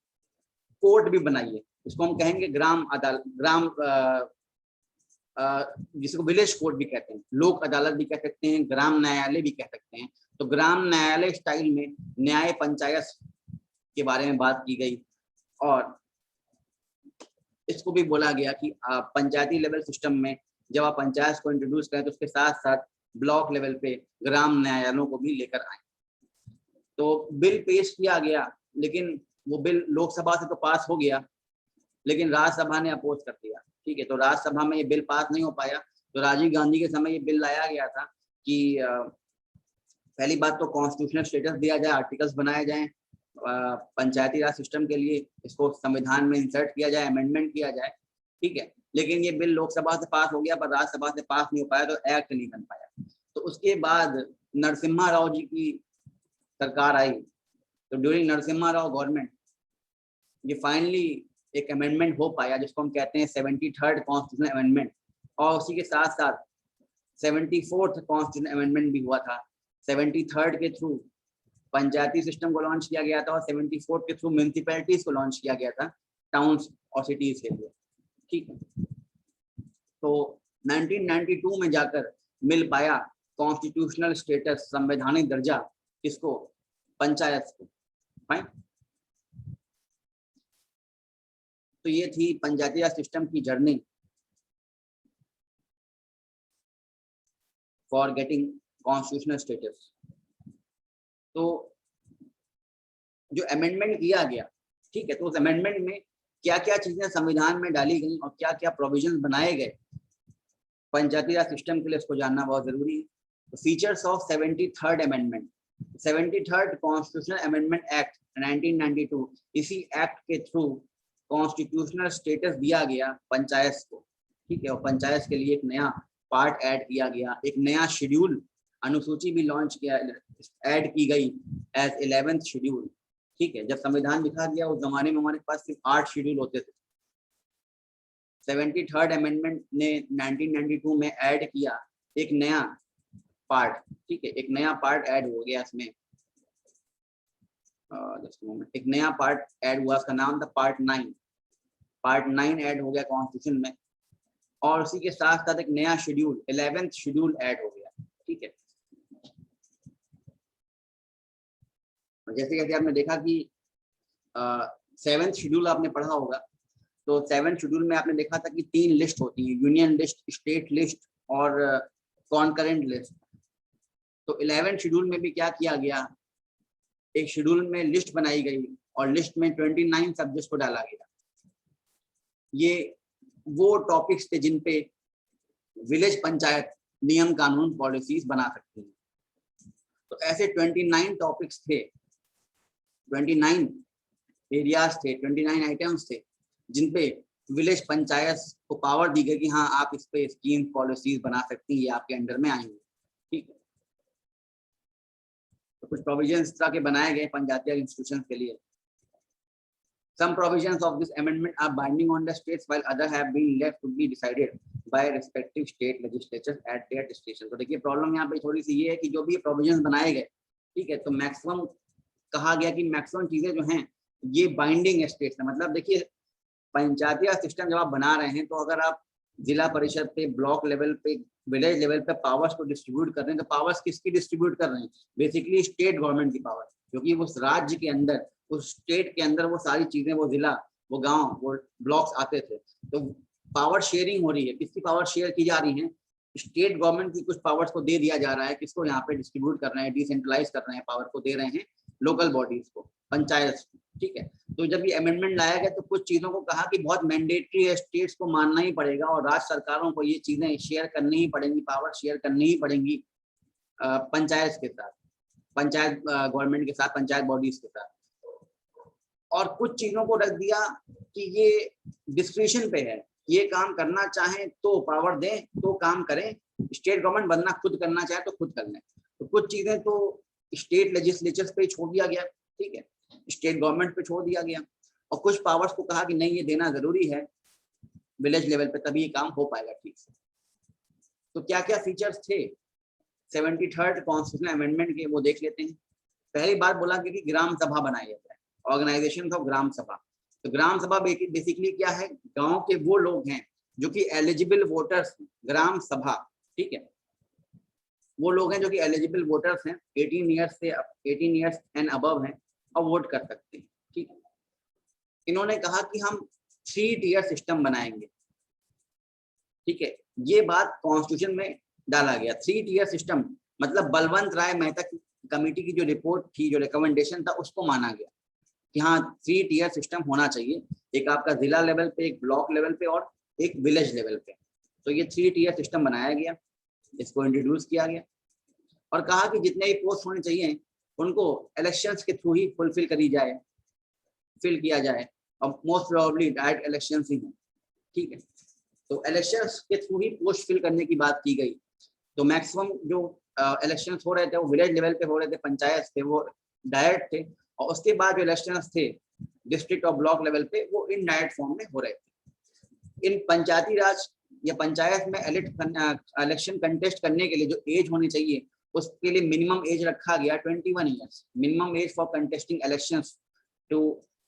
कोर्ट भी बनाइए, इसको हम कहेंगे ग्राम अदालत, जिसको विलेज कोर्ट भी कहते हैं, लोक अदालत भी कह सकते हैं, ग्राम न्यायालय भी कह सकते हैं। तो ग्राम न्यायालय स्टाइल में न्याय पंचायत के बारे में बात की गई और इसको भी बोला गया कि पंचायती लेवल सिस्टम में जब आप पंचायत को इंट्रोड्यूस करें तो उसके साथ साथ ब्लॉक लेवल पे ग्राम न्यायालयों को भी लेकर आए। तो बिल पेश किया गया, लेकिन वो बिल लोकसभा से तो पास हो गया, लेकिन राज्यसभा ने अपोज कर दिया। ठीक है, तो राज्यसभा में ये बिल पास नहीं हो पाया। तो राजीव गांधी के समय ये बिल लाया गया था कि पहली बात तो कॉन्स्टिट्यूशनल स्टेटस दिया जाए, आर्टिकल्स बनाए जाएं पंचायती राज सिस्टम के लिए, इसको संविधान में इंसर्ट किया जाए, अमेंडमेंट किया जाए। ठीक है, लेकिन ये बिल लोकसभा से पास हो गया पर राज्यसभा से पास नहीं हो पाया, तो एक्ट नहीं बन पाया। तो उसके बाद नरसिम्हा राव जी की सरकार आई, तो ड्यूरिंग नरसिम्हा राव गवर्नमेंट ये फाइनली एक अमेंडमेंट हो पाया जिसको हम कहते हैं 73rd कॉन्स्टिट्यूशनल अमेंडमेंट, और उसी के साथ साथ 74th कॉन्स्टिट्यूशनल अमेंडमेंट भी हुआ था। 73rd के थ्रू पंचायती सिस्टम को लॉन्च किया गया था और 74th के थ्रू म्यूनिसिपैलिटीज को लॉन्च किया गया था टाउन्स और सिटीज के लिए। ठीक है, तो 1992 में जाकर मिल पाया कॉन्स्टिट्यूशनल स्टेटस, संवैधानिक दर्जा किसको, पंचायत को। फाइन, तो ये थी पंचायती राज सिस्टम की journey for getting constitutional status. तो जो अमेंडमेंट किया गया, ठीक है, तो उस अमेंडमेंट में क्या क्या चीजें संविधान में डाली गई और क्या क्या प्रोविजंस बनाए गए पंचायती राज सिस्टम के लिए, इसको जानना बहुत जरूरी है। तो features of 73rd amendment, 73rd constitutional amendment act 1992, इसी एक्ट के थ्रू कॉन्स्टिट्यूशनल स्टेटस दिया गया पंचायत को। ठीक है, और पंचायत के लिए एक नया पार्ट ऐड किया गया, एक नया शेड्यूल, अनुसूची भी लॉन्च किया, ऐड की गई एज 11th शेड्यूल। ठीक है, जब संविधान लिखा गया उस जमाने में हमारे पास सिर्फ 8 शेड्यूल होते थे। 73rd अमेंडमेंट ने 1992 में ऐड किया एक नया पार्ट। ठीक है, एक नया पार्ट ऐड हो गया इसमें, एक नया पार्ट ऐड हुआ, उसका नाम था पार्ट 9। पार्ट 9 ऐड हो गया कॉन्स्टिट्यूशन में, और उसी के साथ साथ एक नया शेड्यूल 11th शेड्यूल ऐड हो गया। ठीक है, जैसे जैसे आपने देखा कि 7th शेड्यूल आपने पढ़ा होगा, तो 7th शेड्यूल में आपने देखा था कि 3 लिस्ट होती है, यूनियन लिस्ट, स्टेट लिस्ट और कॉन्करेंट लिस्ट। तो 11th शेड्यूल में भी क्या किया गया, एक शेड्यूल में लिस्ट बनाई गई और लिस्ट में 29 सब्जेक्ट्स को डाला गया। ये वो टॉपिक्स थे जिन पे विलेज पंचायत नियम कानून पॉलिसीज बना सकती है। तो ऐसे 29 टॉपिक्स थे, 29 एरियाज थे, 29 आइटम्स थे जिन पे विलेज पंचायत को पावर दी गई कि हाँ आप इस पे स्कीम पॉलिसीज बना सकती हैं, ये आपके अंडर में आएंगे। ठीक है, तो कुछ प्रोविजंस इस तरह के बनाए गए पंचायती राज इंस्टीट्यूशंस के लिए। Some provisions of this amendment are binding on the states, while other have been left to be decided by respective state legislatures at their discretion. तो देखिए प्रॉब्लम यहाँ पे थोड़ी सी ये है कि जो भी प्रोविजंस बनाए गए, ठीक है, तो मैक्सिमम कहा गया कि मैक्सिमम चीजें जो हैं ये बाइंडिंग स्टेट्स है। मतलब देखिए पंचायती राज सिस्टम जब आप बना रहे हैं, तो अगर आप जिला परिषद पे, ब्लॉक लेवल पे, विलेज लेवल पे पावर्स को डिस्ट्रीब्यूट कर रहे हैं, तो पावर्स किसकी डिस्ट्रीब्यूट कर रहे हैं, बेसिकली स्टेट गवर्नमेंट की पावर, क्योंकि उस राज्य के अंदर, उस स्टेट के अंदर वो सारी चीजें, वो जिला, वो गांव, वो ब्लॉक्स आते थे। तो पावर शेयरिंग हो रही है, किसकी पावर शेयर की जा रही है, स्टेट गवर्नमेंट की कुछ पावर्स को दे दिया जा रहा है, किसको यहाँ पे डिस्ट्रीब्यूट कर रहे हैं, डिसेंट्रलाइज कर रहे हैं, पावर को दे रहे हैं लोकल बॉडीज को, पंचायत। ठीक है, तो जब ये अमेंडमेंट लाया गया तो कुछ चीजों को कहा कि बहुत मैंडेटरी है, स्टेट्स को मानना ही पड़ेगा और राज्य सरकारों को ये चीजें शेयर करनी ही पड़ेंगी, पावर शेयर करनी ही पड़ेंगी पंचायत के साथ, पंचायत गवर्नमेंट के साथ, पंचायत बॉडीज के साथ। और कुछ चीजों को रख दिया कि ये डिस्क्रिप्शन पे है, ये काम करना चाहें तो पावर दें तो काम करें, स्टेट गवर्नमेंट बनना खुद करना चाहे तो खुद कर लें। तो कुछ चीजें तो स्टेट लेजिस्लेचर्स पे छोड़ दिया गया, ठीक है, स्टेट गवर्नमेंट पे छोड़ दिया गया, और कुछ पावर्स को कहा कि नहीं ये देना जरूरी है विलेज लेवल पे, तभी ये काम हो पाएगा ठीक से। तो क्या क्या फीचर्स थे 73rd कॉन्स्टिट्यूशनल अमेंडमेंट के, वो देख लेते हैं। पहली बात बोला कि ग्राम सभा बनाई जाए, ऑर्गेनाइजेशन ऑफ ग्राम सभा। तो ग्राम सभा बेसिकली क्या है, गांव के वो लोग हैं जो कि एलिजिबल वोटर्स, ग्राम सभा, ठीक है, वो लोग हैं जो कि एलिजिबल वोटर्स हैं, 18 ईयर्स एंड अबव हैं और वोट कर सकते हैं, ठीक है। इन्होंने कहा कि हम 3 टियर सिस्टम बनाएंगे, ठीक है, ये बात कॉन्स्टिट्यूशन में डाला गया। 3 टियर सिस्टम मतलब बलवंत राय मेहता कमेटी की जो रिपोर्ट थी, जो रिकमेंडेशन था, उसको माना गया कि हाँ 3 टियर सिस्टम होना चाहिए, एक आपका जिला लेवल पे, एक ब्लॉक लेवल पे और एक विलेज लेवल पे। तो ये 3 टियर सिस्टम बनाया गया, इसको इंट्रोड्यूस किया गया और कहा कि जितने भी पोस्ट होने चाहिए उनको इलेक्शंस के थ्रू ही फिल किया जाए और मोस्ट प्रोबेबली डायरेक्ट इलेक्शंस ही हों, ठीक है। तो इलेक्शंस के थ्रू ही पोस्ट फिल करने की बात की गई। तो मैक्सिमम जो इलेक्शंस हो रहे थे वो विलेज लेवल पे हो रहे थे, पंचायत थे वो डायरेक्ट थे, और उसके बाद जो इलेक्शंस थे डिस्ट्रिक्ट और ब्लॉक लेवल पे वो इनडायरेक्ट फॉर्म में हो रहे थे। इन पंचायती राज या पंचायत में इलेक्शन कंटेस्ट करने के लिए जो एज होनी चाहिए, उसके लिए मिनिमम एज रखा गया 21 years. Minimum age for contesting elections to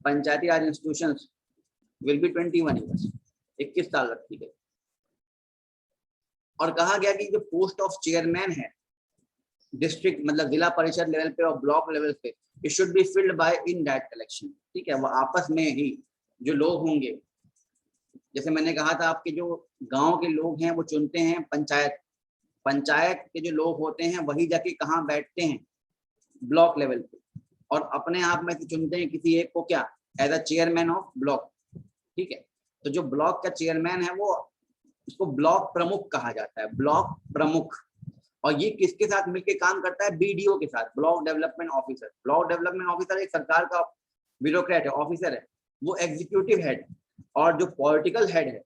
Panchayati Raj institutions will be 21 years, 21 साल रखी गई। और कहा गया कि जो पोस्ट ऑफ चेयरमैन है डिस्ट्रिक्ट मतलब जिला परिषद लेवल पे और ब्लॉक लेवल पे, it should be filled by indirect election, ठीक है। वो आपस में ही जो लोग होंगे, जैसे मैंने कहा था आपके जो गांव के लोग हैं वो चुनते हैं पंचायत के जो लोग होते हैं वही जाके कहाँ बैठते हैं, ब्लॉक लेवल पे, और अपने आप में से चुनते हैं किसी एक को क्या, as a chairman of block, ठीक है। तो जो ब्लॉक का चेयरमैन है वो, उसको ब्लॉक प्रमुख कहा जाता है, ब्लॉक प्रमुख। और ये किसके साथ मिलकर काम करता है, बीडीओ के साथ, block development officer. Block development officer एक सरकार का ब्यूरोक्रेट है, ऑफिसर है, वो एग्जीक्यूटिव हेड, और जो पॉलिटिकल हेड है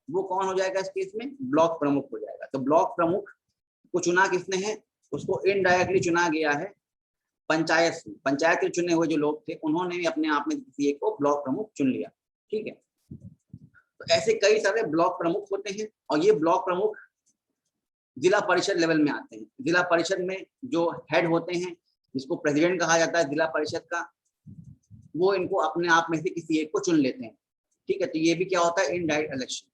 वो कौन हो जाएगा इस केस में, ब्लॉक प्रमुख हो जाएगा। तो ब्लॉक प्रमुख को चुना किसने है, उसको इनडायरेक्टली चुना गया है पंचायत से। पंचायत के चुने हुए जो लोग थे उन्होंने भी अपने आप में किसी एक को ब्लॉक प्रमुख चुन लिया, ठीक है। तो ऐसे कई सारे ब्लॉक प्रमुख होते हैं और ये ब्लॉक प्रमुख जिला परिषद लेवल में आते हैं। जिला परिषद में जो हेड होते हैं, जिसको प्रेसिडेंट कहा जाता है जिला परिषद का, वो इनको अपने आप में से किसी एक को चुन लेते हैं, ठीक है। तो ये भी क्या होता है, इनडायरेक्ट इलेक्शन।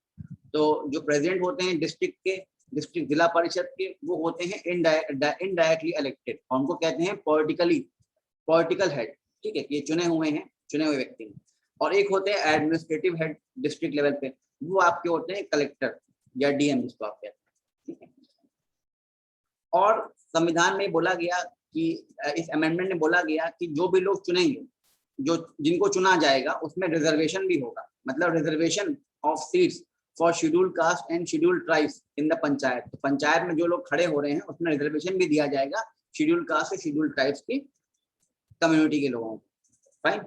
तो जो प्रेसिडेंट होते हैं डिस्ट्रिक्ट जिला परिषद के, वो होते हैं इनडायरेक्टली इलेक्टेड, और उनको कहते हैं पॉलिटिकल हेड, ठीक है। ये चुने हुए व्यक्ति। और एक होते हैं एडमिनिस्ट्रेटिव हेड डिस्ट्रिक्ट लेवल पे, वो आपके होते हैं कलेक्टर या डीएम जिसको आप कहते हैं, ठीक है। और संविधान में बोला गया कि इस अमेंडमेंट में बोला गया कि जो भी लोग चुनेंगे, जिनको चुना जाएगा उसमें रिजर्वेशन भी होगा, मतलब reservation of seats for scheduled caste and scheduled tribes in the panchayat. तो पंचायत में जो लोग खड़े हो रहे हैं उसमें रिजर्वेशन भी दिया जाएगा शेड्यूल्ड कास्ट और शेड्यूल्ड ट्राइब्स की कम्युनिटी के लोगों को, फाइन।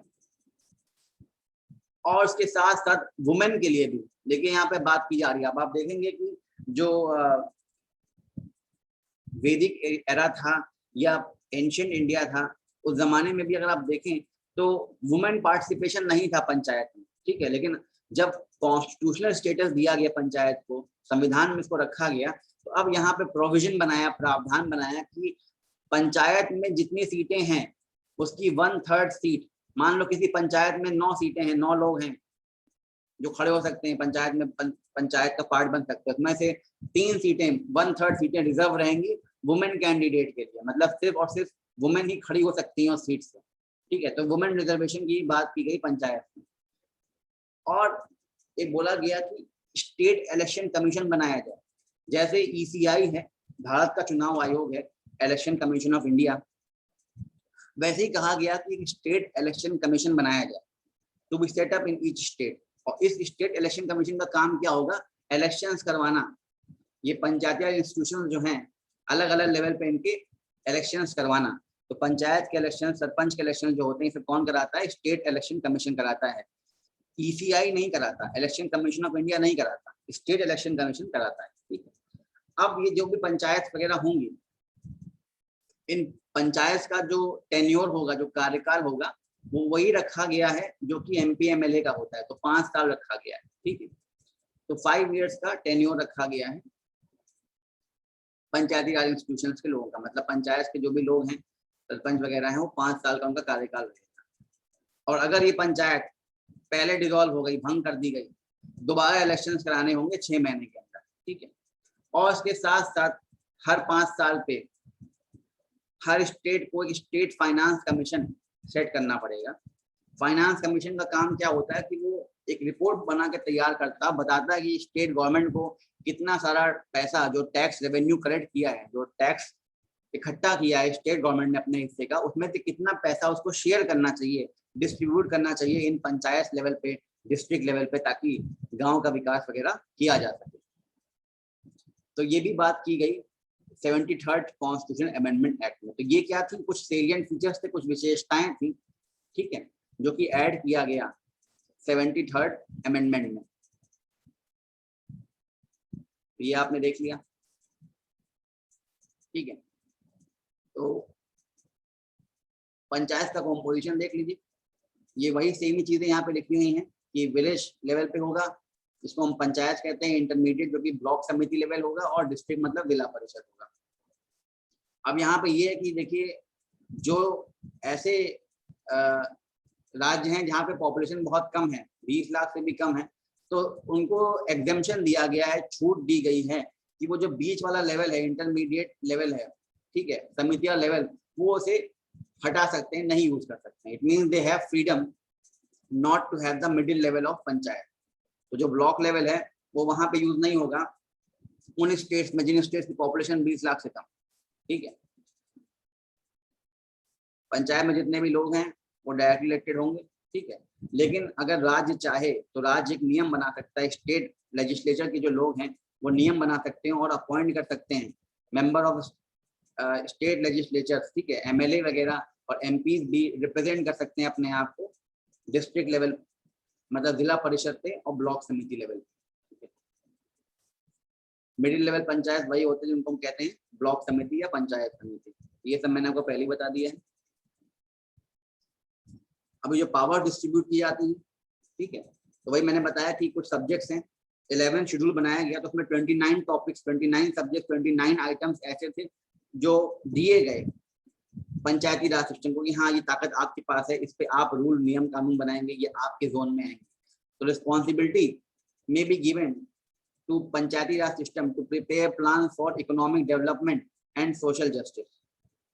और इसके साथ साथ वुमेन के लिए भी, देखिए यहाँ पे बात की जा रही है। अब आप देखेंगे कि जो वैदिक एरा था या एंशिएंट इंडिया था, उस जमाने में भी अगर आप देखें तो वुमेन पार्टिसिपेशन नहीं था पंचायत में, ठीक है। लेकिन जब कॉन्स्टिट्यूशनल स्टेटस दिया गया पंचायत को, संविधान में इसको रखा गया, तो अब यहाँ पे प्रोविजन बनाया, प्रावधान बनाया कि पंचायत में जितनी सीटें हैं उसकी 1/3 सीट, मान लो किसी पंचायत में 9 सीटें हैं, 9 लोग हैं जो खड़े हो सकते हैं पंचायत में, पंचायत का पार्ट बन सकते हैं, उसमें से 3 सीटें 1/3 सीटें रिजर्व रहेंगी वुमेन कैंडिडेट के लिए, मतलब सिर्फ और सिर्फ वुमेन ही खड़ी हो सकती हैं उस सीट से, ठीक है। तो वुमेन रिजर्वेशन की बात की गई पंचायत में। और एक बोला गया कि स्टेट इलेक्शन कमीशन बनाया जाए, जैसे ईसीआई है, भारत का चुनाव आयोग है, इलेक्शन कमीशन ऑफ इंडिया, वैसे ही कहा गया कि स्टेट इलेक्शन कमीशन बनाया जाए to be set up in each state. और इस स्टेट इलेक्शन कमीशन का काम क्या होगा, इलेक्शंस करवाना। ये पंचायती इंस्टीट्यूशन जो हैं अलग अलग लेवल पे इनके इलेक्शंस करवाना। तो पंचायत के इलेक्शन, सरपंच के इलेक्शन जो होते हैं, फिर कौन कराता है, स्टेट इलेक्शन कमीशन कराता है। ईसीआई नहीं कराता, इलेक्शन कमीशन ऑफ इंडिया नहीं कराता, स्टेट इलेक्शन कमीशन कराता है, ठीक है। अब ये जो भी पंचायत वगैरह होंगी, इन पंचायत का जो टेन्योर होगा, जो कार्यकाल होगा, वो वही रखा गया है जो कि एमपी एमएलए का होता है। तो 5 साल रखा गया है, ठीक है। तो 5 इयर्स का टेन्योर रखा गया है पंचायती राज इंस्टीट्यूशन के लोगों का, मतलब पंचायत के जो भी लोग हैं, सरपंच वगैरह हैं, वो 5 साल का उनका कार्यकाल रहेगा। और अगर ये पंचायत पहले डिसॉल्व हो गई, भंग कर दी गई, दोबारा इलेक्शंस कराने होंगे 6 महीने के अंदर, ठीक है। और इसके साथ साथ हर 5 साल पे हर स्टेट को एक स्टेट फाइनेंस कमीशन सेट करना पड़ेगा। फाइनेंस कमीशन का काम क्या होता है कि वो एक रिपोर्ट बना के तैयार करता, बताता है कि स्टेट गवर्नमेंट को कितना सारा पैसा जो टैक्स रेवेन्यू कलेक्ट किया है, जो टैक्स इकट्ठा किया है स्टेट गवर्नमेंट ने अपने हिस्से का, उसमें से कितना पैसा उसको शेयर करना चाहिए, डिस्ट्रीब्यूट करना चाहिए इन पंचायत लेवल पे, डिस्ट्रिक्ट लेवल पे, ताकि गांव का विकास वगैरह किया जा सके। तो ये भी बात की गई 73rd कॉन्स्टिट्यूशन अमेंडमेंट एक्ट में। तो ये क्या थी, कुछ सेलिएंट फीचर्स थे, कुछ विशेषताएं थी, ठीक है, जो कि ऐड किया गया 73rd अमेंडमेंट में। ये आपने देख लिया, ठीक है। तो पंचायत का कॉम्पोजिशन देख लीजिए, ये वही सेम ही चीजें यहाँ पे लिखी हुई हैं कि विलेज लेवल पे होगा, इसको हम पंचायत कहते हैं, इंटरमीडिएट जो कि ब्लॉक समिति लेवल होगा, और डिस्ट्रिक्ट मतलब जिला परिषद होगा। अब यहाँ पे ये है कि देखिए, जो ऐसे राज्य हैं जहाँ पे पॉपुलेशन बहुत कम है, 20 लाख से भी कम है, तो उनको एग्जेम्पशन दिया गया है, छूट दी गई है कि वो जो बीच वाला लेवल है, इंटरमीडिएट लेवल है, ठीक है, समितियां लेवल, वो उसे हटा सकते हैं, नहीं यूज कर सकते हैं। It means they have freedom not to have the middle level of panchayat. तो जो ब्लॉक लेवल है वो वहां पे यूज नहीं होगा उन स्टेट्स में जिन स्टेट्स की पॉपुलेशन 20 लाख से कम, ठीक है। पंचायत में जितने भी लोग हैं वो डायरेक्टली इलेक्टेड होंगे, ठीक है। लेकिन अगर राज्य चाहे तो राज्य एक नियम बना सकता है, स्टेट लेजिस्लेचर के जो लोग हैं वो नियम बना सकते हैं और अपॉइंट कर सकते हैं मेंबर ऑफ स्टेट लेजिस्लेचर, ठीक है, एमएलए वगैरह और एमपीज भी रिप्रेजेंट कर सकते हैं अपने आप को डिस्ट्रिक्ट लेवल, मतलब जिला परिषद पे और ब्लॉक समिति लेवल। मिडिल लेवल पंचायत वही होते हैं जिनको हम कहते हैं ब्लॉक समिति या पंचायत समिति। ये सब मैंने आपको पहले ही बता दिया है। अभी जो पावर डिस्ट्रीब्यूट की जाती है, ठीक है, तो वही मैंने बताया कि कुछ सब्जेक्ट्स हैं, 11 शेड्यूल बनाया गया, तो उसमें 29 टॉपिक्स, 29 सब्जेक्ट, 29 आइटम्स ऐसे थे जो दिए गए पंचायती राज सिस्टम को कि हाँ ये ताकत आपके पास है, इस पे आप रूल नियम कानून बनाएंगे, ये आपके जोन में आएंगे। तो responsibility may be given to Panchayati Raj system to prepare plan for economic development and social justice,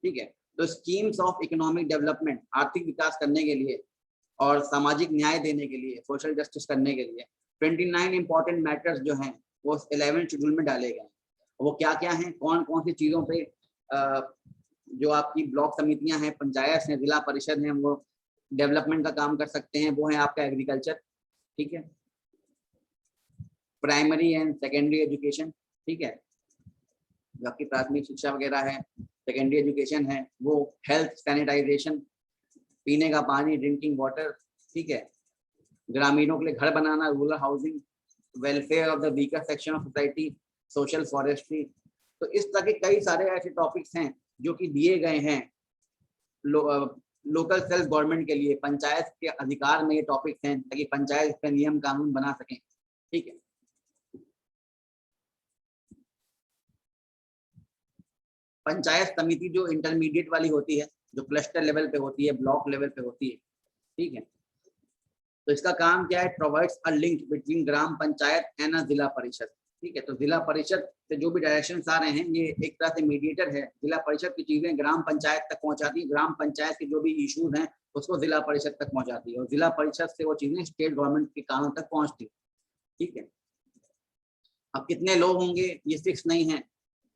ठीक है। तो स्कीम्स ऑफ इकोनॉमिक डेवलपमेंट, आर्थिक विकास करने के लिए और सामाजिक न्याय देने के लिए, सोशल जस्टिस करने के लिए 29 इंपॉर्टेंट मैटर्स जो हैं वो 11 शेड्यूल में डाले गए। वो क्या क्या हैं, कौन कौन सी चीज़ों पे जो आपकी ब्लॉक समितियां हैं, पंचायत हैं, जिला परिषद हैं, वो डेवलपमेंट का काम कर सकते हैं, वो है आपका एग्रीकल्चर, ठीक है, प्राइमरी एंड सेकेंडरी एजुकेशन, ठीक है, जो आपकी प्राथमिक शिक्षा वगैरह है, सेकेंडरी एजुकेशन है, वो हेल्थ, सैनिटाइजेशन, पीने का पानी, ड्रिंकिंग वाटर, ठीक है, ग्रामीणों के लिए घर बनाना, rural housing, welfare of the weaker section of society, social forestry. तो इस तरह के कई सारे ऐसे टॉपिक्स हैं जो कि दिए गए हैं लोकल सेल्फ गवर्नमेंट के लिए, पंचायत के अधिकार में ये टॉपिक्स हैं ताकि पंचायत इस पर नियम कानून बना सकें, ठीक है। पंचायत समिति जो इंटरमीडिएट वाली होती है, जो क्लस्टर लेवल पे होती है, ब्लॉक लेवल पे होती है, ठीक है, तो इसका काम क्या है, provides a link between gram panchayat and जिला परिषद, ठीक है। तो जिला परिषद से जो भी डायरेक्शन आ रहे हैं, ये एक तरह से मीडिएटर है, जिला परिषद की चीजें ग्राम पंचायत तक पहुंचाती है, ग्राम पंचायत के जो भी इश्यूज हैं उसको जिला परिषद तक पहुंचाती है, और जिला परिषद से वो चीजें स्टेट गवर्नमेंट के कानों तक पहुंचती है, ठीक है। अब कितने लोग होंगे ये फिक्स नहीं है,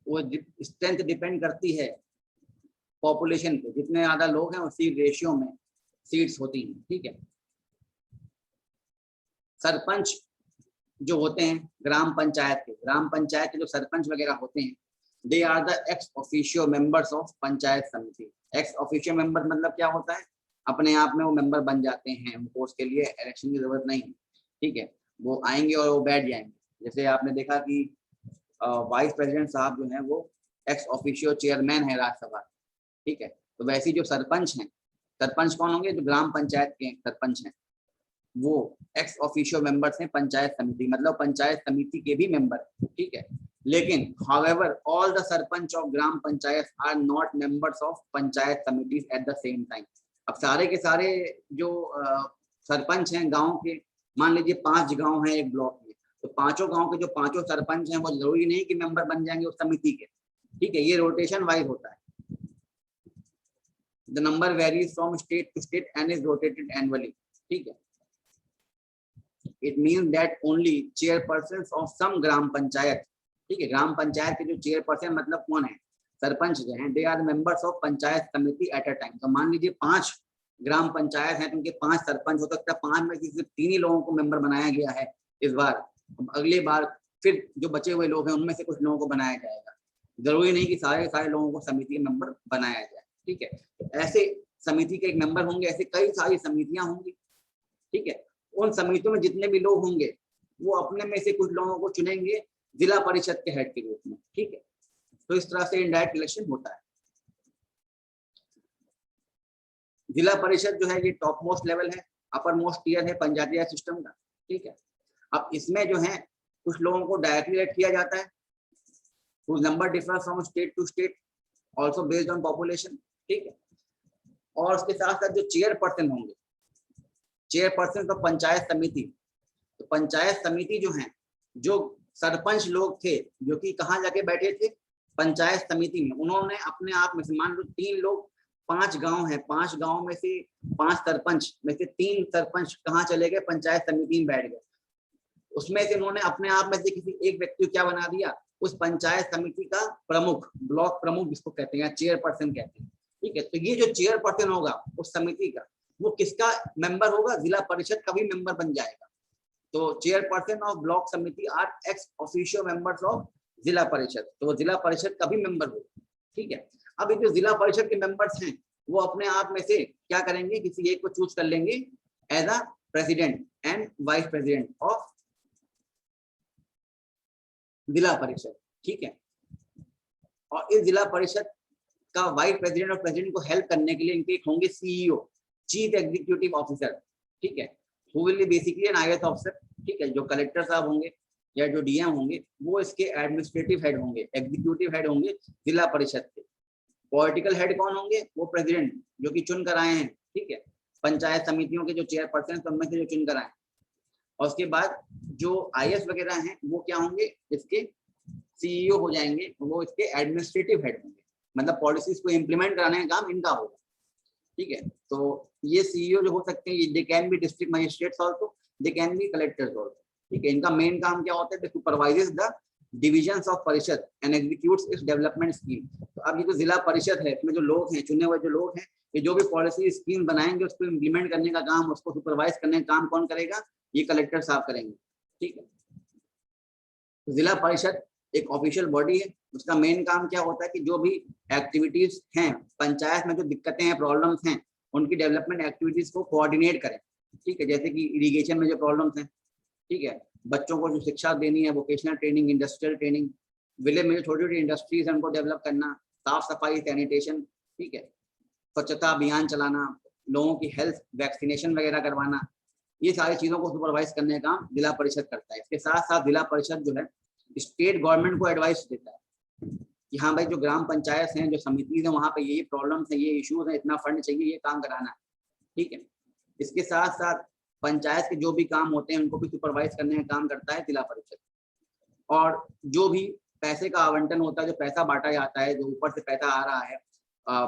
वो स्ट्रेंथ डिपेंड करती है पॉपुलेशन पे, जितने ज्यादा लोग हैं उसी रेशियो में सीट्स होती हैं, ठीक है। सरपंच जो होते हैं ग्राम पंचायत के जो सरपंच वगैरह होते हैं, they are the ex officio members of panchayat samiti. Ex officio member मतलब क्या होता है, अपने आप में वो मेंबर बन जाते हैं, उनको उसके लिए इलेक्शन की जरूरत नहीं है, ठीक है, वो आएंगे और वो बैठ जाएंगे। जैसे आपने देखा कि वाइस प्रेसिडेंट साहब जो हैं वो एक्स ऑफिशियो चेयरमैन है राज्यसभा, ठीक है। तो वैसे जो सरपंच हैं, सरपंच कौन होंगे, जो ग्राम पंचायत के सरपंच हैं, वो एक्स ऑफिशियो मेंबर्स हैं पंचायत समिति, मतलब पंचायत समिति के भी मेंबर, ठीक है। लेकिन however all the sarpanch of gram panchayat are not members of panchayat samitis at the same time. अब सारे के सारे जो सरपंच हैं गांव के, मान लीजिए 5 गांव हैं एक ब्लॉक में, तो पांचों गांव के जो पांचों सरपंच हैं वो जरूरी नहीं कि मेंबर बन जाएंगे उस समिति के, ठीक है, ये रोटेशन वाइज होता है। The number varies from state to state and is rotated annually, ठीक है। It means that only chairperson of some gram panchayat, ठीक है, ग्राम पंचायत के जो चेयरपर्सन मतलब कौन है, सरपंच जो हैं, they are members of panchayat samiti at a time. तो मान लीजिए 5 ग्राम पंचायत है तो उनके 5 सरपंच हो सकता है, 5 में से सिर्फ 3 ही लोगों को मेंबर बनाया गया है इस बार, अगली बार फिर जो बचे हुए लोग हैं उनमें से कुछ लोगों को बनाया जाएगा, जरूरी नहीं कि सारे लोगों को समिति मेंबर बनाया जाए, ठीक है। तो ऐसे समिति के एक मेंबर होंगे, ऐसे कई सारी समितियां होंगी, ठीक है। उन समितियों में जितने भी लोग होंगे वो अपने में से कुछ लोगों को चुनेंगे जिला परिषद के हेड के रूप में, ठीक है। तो इस तरह से इनडायरेक्ट इलेक्शन होता है। जिला परिषद जो है ये टॉप मोस्ट लेवल है, अपर मोस्ट टीयर है पंचायती राज सिस्टम का, ठीक है। अब इसमें जो है कुछ लोगों को डायरेक्टली इलेक्ट किया जाता है, whose number differs from state to state also based on population, ठीक है। और उसके साथ साथ जो चेयरपर्सन होंगे, चेयरपर्सन तो पंचायत समिति, तो पंचायत समिति जो है, जो सरपंच लोग थे जो कि कहाँ जाके बैठे थे, पंचायत समिति में, उन्होंने अपने आप में से मान लो 3 लोग, 5 गांव है, 5 गांव में से 5 सरपंच में से 3 सरपंच कहाँ चले गए, पंचायत समिति में बैठ गए। उसमें से उन्होंने अपने आप में से किसी एक व्यक्ति को क्या बना दिया, उस पंचायत समिति का प्रमुख, ब्लॉक प्रमुख जिसको कहते हैं, चेयरपर्सन कहते हैं, ठीक है। तो ये जो चेयरपर्सन होगा उस समिति का, वो किसका मेंबर होगा, जिला परिषद का भी मेंबर बन जाएगा। तो chairperson of block samiti are ex officio members of Zila Parishad, तो वो जिला परिषद का भी मेंबर होगा, ठीक है। अब ये जो जिला परिषद के मेंबर्स हैं वो अपने आप में से क्या करेंगे, किसी एक को चूज कर लेंगे as a president and vice president of Zila Parishad, ठीक है। और इस जिला परिषद का वाइस प्रेसिडेंट और प्रेसिडेंट को हेल्प करने के लिए इनके एक होंगे सीईओ, चीफ एग्जीक्यूटिव ऑफिसर, ठीक है, who will be basically an IAS officer, ठीक है। जो कलेक्टर साहब होंगे या जो डीएम होंगे वो इसके एडमिनिस्ट्रेटिव हेड होंगे, एग्जीक्यूटिव हेड होंगे जिला परिषद के। पॉलिटिकल हेड कौन होंगे, वो प्रेसिडेंट जो कि चुन कर आए हैं, ठीक है, पंचायत समितियों के जो चेयरपर्सन उनमें से जो चुन कर आए। और उसके बाद जो आईएएस वगैरह हैं वो क्या होंगे, इसके सीईओ हो जाएंगे, वो इसके एडमिनिस्ट्रेटिव हेड होंगे, मतलब पॉलिसीज को इम्प्लीमेंट कराने का काम इनका होगा, ठीक है। तो ये सीईओ जो हो सकते हैं, they can be district magistrates also, they can be collectors also, ठीक है। इनका मेन काम क्या होता है, they supervises the divisions of parishad and executes its development scheme. तो अब ये जो जिला परिषद है इसमें जो लोग हैं, चुने हुए जो लोग हैं, ये जो भी पॉलिसी स्कीम बनाएंगे उसको इम्प्लीमेंट करने का काम, उसको सुपरवाइज करने का काम कौन करेगा, ये कलेक्टर साहब करेंगे, ठीक है। तो जिला परिषद एक ऑफिशियल बॉडी है, उसका मेन काम क्या होता है कि जो भी एक्टिविटीज हैं पंचायत में, जो दिक्कतें हैं, प्रॉब्लम्स हैं, उनकी डेवलपमेंट एक्टिविटीज को कोऑर्डिनेट करें, ठीक है। जैसे कि इरिगेशन में जो प्रॉब्लम्स हैं, ठीक है, बच्चों को जो शिक्षा देनी है, vocational training, industrial training, village में जो छोटी छोटी इंडस्ट्रीज हैं उनको डेवलप करना, साफ सफाई, सैनिटेशन, ठीक है, स्वच्छता अभियान चलाना, लोगों की हेल्थ वैक्सीनेशन वगैरह करवाना, ये सारी चीज़ों को सुपरवाइज करने का काम जिला परिषद करता है। इसके साथ साथ जिला परिषद जो है स्टेट गवर्नमेंट को एडवाइस देता है कि हाँ भाई, जो ग्राम पंचायत हैं, जो समिति है, वहाँ पे ये प्रॉब्लम्स हैं, ये इश्यूज हैं, इतना फंड चाहिए, ये काम कराना है, ठीक है। इसके साथ साथ पंचायत के जो भी काम होते हैं उनको भी सुपरवाइज करने का काम करता है जिला परिषद। और जो भी पैसे का आवंटन होता है, जो पैसा बांटा जाता है, जो ऊपर से पैसा आ रहा है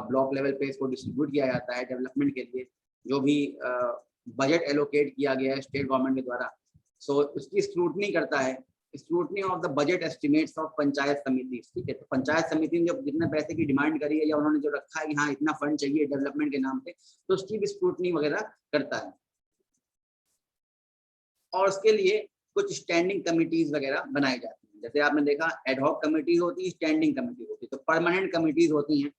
ब्लॉक लेवल पे, इसको डिस्ट्रीब्यूट किया जाता है डेवलपमेंट के लिए, जो भी बजट एलोकेट किया गया है स्टेट गवर्नमेंट के द्वारा, सो उसकी स्क्रूटनी करता है, scrutiny of the budget estimates of panchayat समिति, ठीक है। तो पंचायत समिति ने जो जितने पैसे की डिमांड करी है या उन्होंने जो रखा है कि हाँ इतना फंड चाहिए डेवलपमेंट के नाम पे, तो उसकी भी स्क्रूटनी वगैरह करता है। और उसके लिए कुछ स्टैंडिंग कमिटीज वगैरह बनाई जाती हैं, जैसे आपने देखा एडहॉक कमिटीज होती है, स्टैंडिंग कमिटी होती है, तो परमानेंट कमिटीज होती हैं,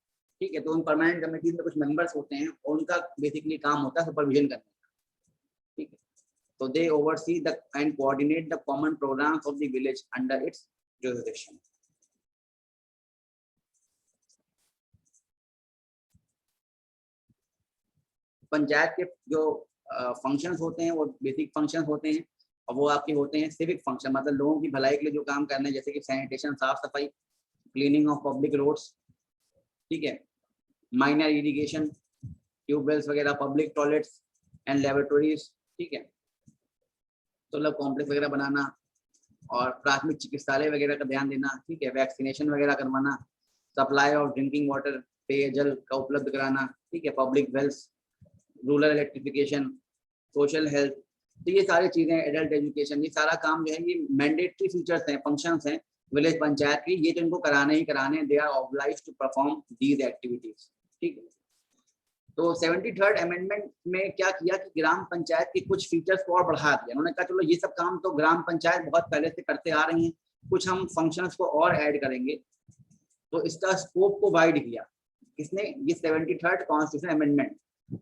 ठीक है। तो उन परमानेंट कमिटीज में कुछ मेंबर्स होते हैं और उनका बेसिकली काम होता है सुपरविजन करने का, ठीक है। तो they oversee the and coordinate the common programmes of the village under its jurisdiction. Panchayat के जो फंक्शंस होते हैं वो बेसिक फंक्शंस होते हैं, और वो आपके होते हैं सिविक फंक्शन, मतलब लोगों की भलाई के लिए जो काम करने हैं, जैसे कि सैनिटेशन, साफ सफाई, क्लीनिंग ऑफ पब्लिक रोड्स, ठीक है, माइनर इरिगेशन, ट्यूबवेल्स वगैरह, पब्लिक टॉयलेट्स एंड लेबोरेटरीज, ठीक है, सोलर कॉम्प्लेक्स वगैरह बनाना और प्राथमिक चिकित्सालय वगैरह का ध्यान देना, ठीक है, वैक्सीनेशन वगैरह करवाना, सप्लाई ऑफ ड्रिंकिंग वाटर, पेयजल का उपलब्ध कराना, ठीक है, public wealth, rural electrification, social health, तो ये सारी चीजें, एडल्ट एजुकेशन, ये सारा काम जो है ये मैंडेटरी फीचर्स हैं, फंक्शंस हैं विलेज पंचायत की, ये तो इनको कराने ही कराने, they are obliged to perform these activities, ठीक है। तो 73rd अमेंडमेंट में क्या किया कि ग्राम पंचायत के कुछ फीचर्स को और बढ़ा दिया। उन्होंने कहा चलो ये सब काम तो ग्राम पंचायत बहुत पहले से करते आ रही हैं, कुछ हम फंक्शंस को और ऐड करेंगे, तो इसका स्कोप को वाइड किया किसने, ये 73rd कॉन्स्टिट्यूशन अमेंडमेंट।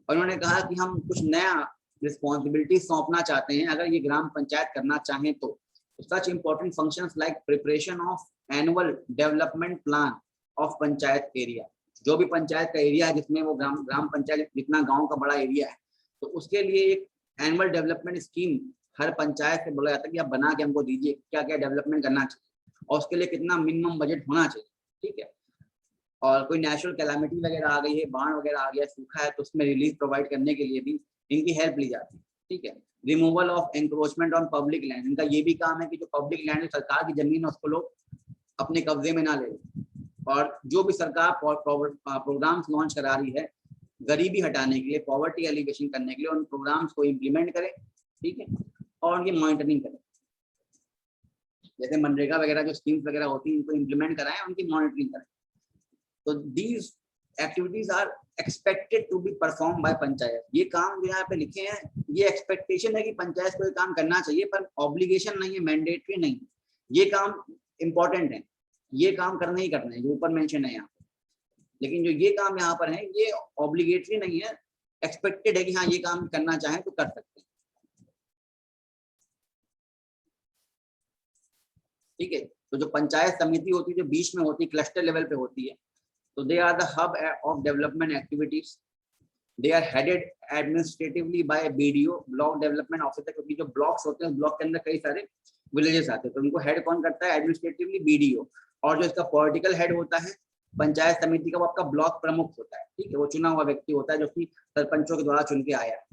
और उन्होंने कहा कि हम कुछ नया रिस्पॉन्सिबिलिटी सौंपना चाहते हैं अगर ये ग्राम पंचायत करना चाहें तो। Such important functions like preparation of annual development plan of panchayat area, जो भी पंचायत का एरिया है जिसमें वो ग्राम पंचायत जितना गांव का बड़ा एरिया है, तो उसके लिए एक एनुअल डेवलपमेंट स्कीम हर पंचायत से बोला जाता है कि आप बना के हमको दीजिए क्या क्या डेवलपमेंट करना चाहिए और उसके लिए कितना मिनिमम बजट होना चाहिए, ठीक है। और कोई नेचुरल कैलामिटी वगैरह आ गई है, बाढ़ वगैरह आ गया, सूखा है, तो उसमें रिलीफ प्रोवाइड करने के लिए भी इनकी हेल्प ली जाती है, ठीक है। Removal of encroachment on public land, इनका ये भी काम है कि जो पब्लिक लैंड सरकार की जमीन है उसको लोग अपने कब्जे में ना ले, और जो भी सरकार प्रोग्राम्स लॉन्च करा रही है गरीबी हटाने के लिए, पॉवर्टी एलिवेशन करने के लिए, उन प्रोग्राम्स को इम्प्लीमेंट करें, ठीक है, और उनकी मॉनिटरिंग करें। जैसे मनरेगा वगैरह जो स्कीम्स वगैरह होती हैं इनको इम्प्लीमेंट कराएं, उनकी मॉनिटरिंग करें। तो these activities are expected to be perform by panchayat. ये काम जो यहाँ पे लिखे हैं ये एक्सपेक्टेशन है कि पंचायत को ये काम करना चाहिए, पर ऑब्लिगेशन नहीं है, मैंडेटरी नहीं है। ये काम इंपॉर्टेंट है, ये काम करने ही करने हैं जो ऊपर मेंशन है यहाँ पे, लेकिन जो ये काम यहाँ पर है ये ऑब्लिगेटरी नहीं है, एक्सपेक्टेड है कि हाँ ये काम करना चाहें तो कर सकते हैं, ठीक है। तो जो पंचायत समिति होती है जो बीच में होती है, क्लस्टर लेवल पे होती है, तो they are the hub of development activities, they are headed administratively by BDO, block development officer, क्योंकि जो ब्लॉक्स होते हैं ब्लॉक के अंदर कई सारे विलेजेस आते हैं, तो उनको हेड कौन करता है, एडमिनिस्ट्रेटिवली बीडीओ। और जो इसका पॉलिटिकल हेड होता है पंचायत समिति का, वो आपका ब्लॉक प्रमुख होता है, ठीक है, वो चुना हुआ व्यक्ति होता है जो कि सरपंचों के द्वारा चुन के आया है।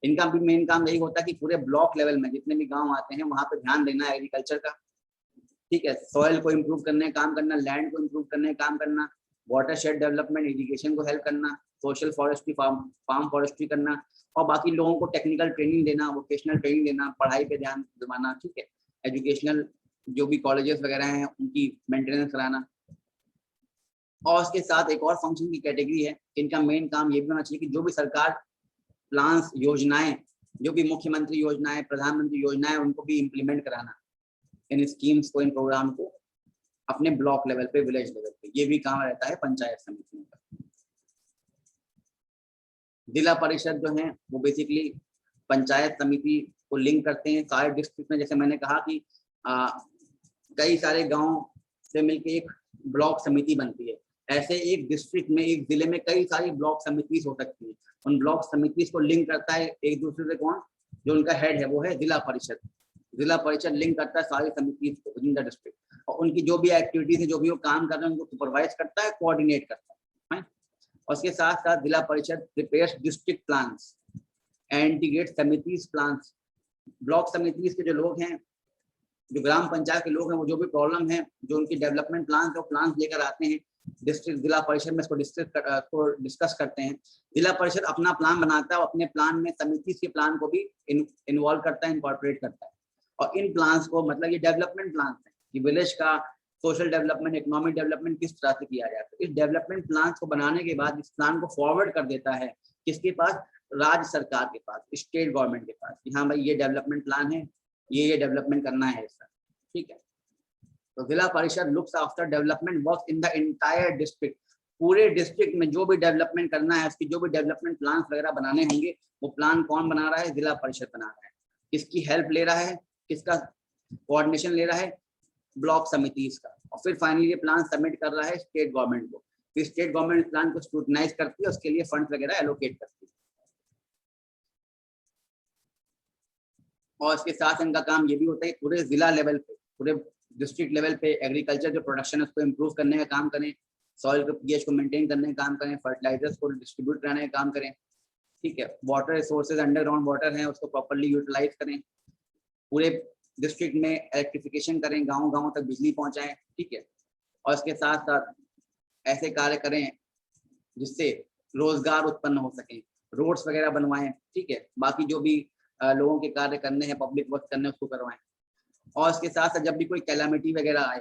इनका भी मेन काम यही होता है कि पूरे ब्लॉक लेवल में जितने भी गांव आते हैं वहां पे ध्यान देना है एग्रीकल्चर का, ठीक है, सॉइल को इम्प्रूव करने का काम करना, लैंड को इम्प्रूव करने का काम करना, वाटर शेड डेवलपमेंट, इरिगेशन को हेल्प करना, सोशल फॉरेस्ट्री, फार्म फॉरेस्ट्री करना, और बाकी लोगों को टेक्निकल ट्रेनिंग देना, वोकेशनल ट्रेनिंग देना, पढ़ाई पे ध्यान दिलवाना, ठीक है, एजुकेशनल जो भी कॉलेजेस वगैरह हैं उनकी मेंटेनेंस कराना। और उसके साथ एक और फंक्शन की कैटेगरी है, इनका मेन काम ये भी होना चाहिए कि जो भी सरकार प्लान्स, योजनाएं, जो भी मुख्यमंत्री योजनाएं, प्रधानमंत्री योजनाएं, उनको भी इम्प्लीमेंट कराना, इन स्कीम्स को, इन प्रोग्राम को अपने ब्लॉक लेवल पे, विलेज लेवल पे, ये भी काम रहता है पंचायत समितियों का। जिला परिषद जो है वो बेसिकली पंचायत समिति को लिंक करते हैं सारे डिस्ट्रिक्ट में। जैसे मैंने कहा कि कई सारे गांव से मिलकर एक ब्लॉक समिति बनती है, ऐसे एक डिस्ट्रिक्ट में, एक जिले में कई सारी ब्लॉक समिति हो सकती है। उन ब्लॉक समिति को लिंक करता है एक दूसरे से कौन, जो उनका हेड है वो है जिला परिषद। जिला परिषद लिंक करता है सारी समिति इन द डिस्ट्रिक्ट, और उनकी जो भी एक्टिविटीज है, जो भी वो काम कर रहे हैं, उनको सुपरवाइज करता है, कोऑर्डिनेट करता है। और उसके साथ साथ zila parishad prepares district plans and integrate samitis plans. Block samitis के जो लोग हैं, जो ग्राम पंचायत के लोग हैं, वो जो भी प्रॉब्लम है, जो उनकी डेवलपमेंट प्लान है, वो प्लान लेकर आते हैं डिस्ट्रिक्ट जिला परिषद में, इसको डिस्कस करते हैं। जिला परिषद अपना प्लान बनाता है और अपने प्लान में समिति के प्लान को भी इन्वॉल्व करता है, इनकॉर्पोरेट करता है। और इन प्लान्स को, मतलब ये डेवलपमेंट प्लान है कि विलेज का सोशल डेवलपमेंट, इकोनॉमिक डेवलपमेंट किस तरह से किया जाता है। इस डेवलपमेंट प्लान को बनाने के बाद इस प्लान को फॉरवर्ड कर देता है किसके पास, राज्य सरकार के पास, स्टेट गवर्नमेंट के पास, कि हाँ भाई ये डेवलपमेंट प्लान है, ये डेवलपमेंट करना है ऐसा, ठीक है। तो जिला परिषद looks after development work in the entire district. पूरे डिस्ट्रिक्ट में जो भी डेवलपमेंट करना है, उसकी जो भी डेवलपमेंट प्लान वगैरह बनाने होंगे, वो प्लान कौन बना रहा है, जिला परिषद बना रहा है। किसकी हेल्प ले रहा है, किसका कोऑर्डिनेशन ले रहा है, ब्लॉक समितिज का। और फिर फाइनली ये प्लान सबमिट कर रहा है स्टेट गवर्नमेंट को, फिर स्टेट गवर्नमेंट प्लान को स्क्रूटनाइज करती है, उसके लिए फंड वगैरह एलोकेट करती है। और इसके साथ इनका काम ये भी होता है पूरे जिला लेवल पे, पूरे डिस्ट्रिक्ट लेवल पे एग्रीकल्चर जो प्रोडक्शन है उसको इम्प्रूव करने का काम करें, सॉइल के पीएच को मेंटेन करने का काम करें, फर्टिलाइजर्स को डिस्ट्रीब्यूट कराने का काम करें, ठीक है, वाटर रिसोर्सेज अंडरग्राउंड वाटर हैं उसको प्रॉपर्ली यूटिलाइज करें, पूरे डिस्ट्रिक्ट में इलेक्ट्रिफिकेशन करें, गांव-गांव तक बिजली पहुंचाएं, ठीक है, और इसके साथ साथ ऐसे कार्य करें जिससे रोजगार उत्पन्न हो सके, रोड्स वगैरह बनवाएं, ठीक है, बाकी जो भी लोगों के कार्य करने हैं, पब्लिक वर्क करने हैं उसको करवाएं। और इसके साथ साथ जब भी कोई कैलामिटी वगैरह आए,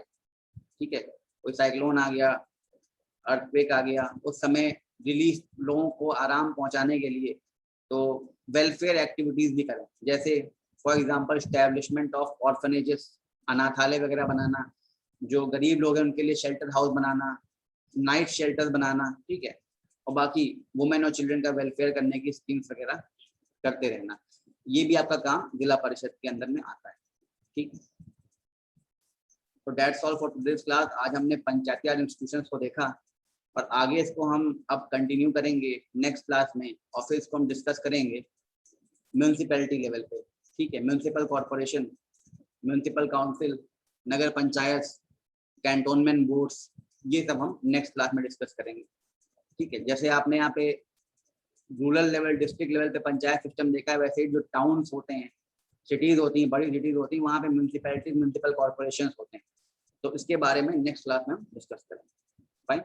ठीक है, कोई साइक्लोन आ गया, अर्थक्वेक आ गया, उस समय रिलीफ लोगों को आराम पहुंचाने के लिए तो वेलफेयर एक्टिविटीज भी करें, जैसे for example establishment of orphanages, अनाथालय वगैरह बनाना, जो गरीब लोग हैं उनके लिए शेल्टर हाउस बनाना, नाइट शेल्टर्स बनाना, ठीक है, और बाकी वुमेन और चिल्ड्रन का वेलफेयर करने की स्कीम्स वगैरह करते रहना। ये भी आपका काम जिला परिषद के अंदर में आता है, ठीक। तो that's all for today's class. आज हमने पंचायती राज इंस्टीट्यूशंस को देखा और आगे इसको हम अब कंटिन्यू करेंगे नेक्स्ट क्लास में, और फिर इसको हम डिस्कस करेंगे म्यूनसिपैलिटी लेवल पे, ठीक है, म्यूनसिपल कॉरपोरेशन, म्यूनसिपल काउंसिल, नगर पंचायत, कैंटोनमेंट बोर्ड्स, ये सब हम नेक्स्ट क्लास में डिस्कस करेंगे, ठीक है। जैसे आपने यहाँ पे रूरल लेवल, डिस्ट्रिक्ट लेवल पे पंचायत सिस्टम देखा है, वैसे ही जो टाउन्स होते हैं, सिटीज होती हैं, बड़ी सिटीज होती हैं, वहाँ पे म्यूनसिपैलिटी, म्यूनसिपल कॉरपोरेशन होते हैं, तो इसके बारे में नेक्स्ट क्लास में हम डिस्कस करेंगे। फाइन।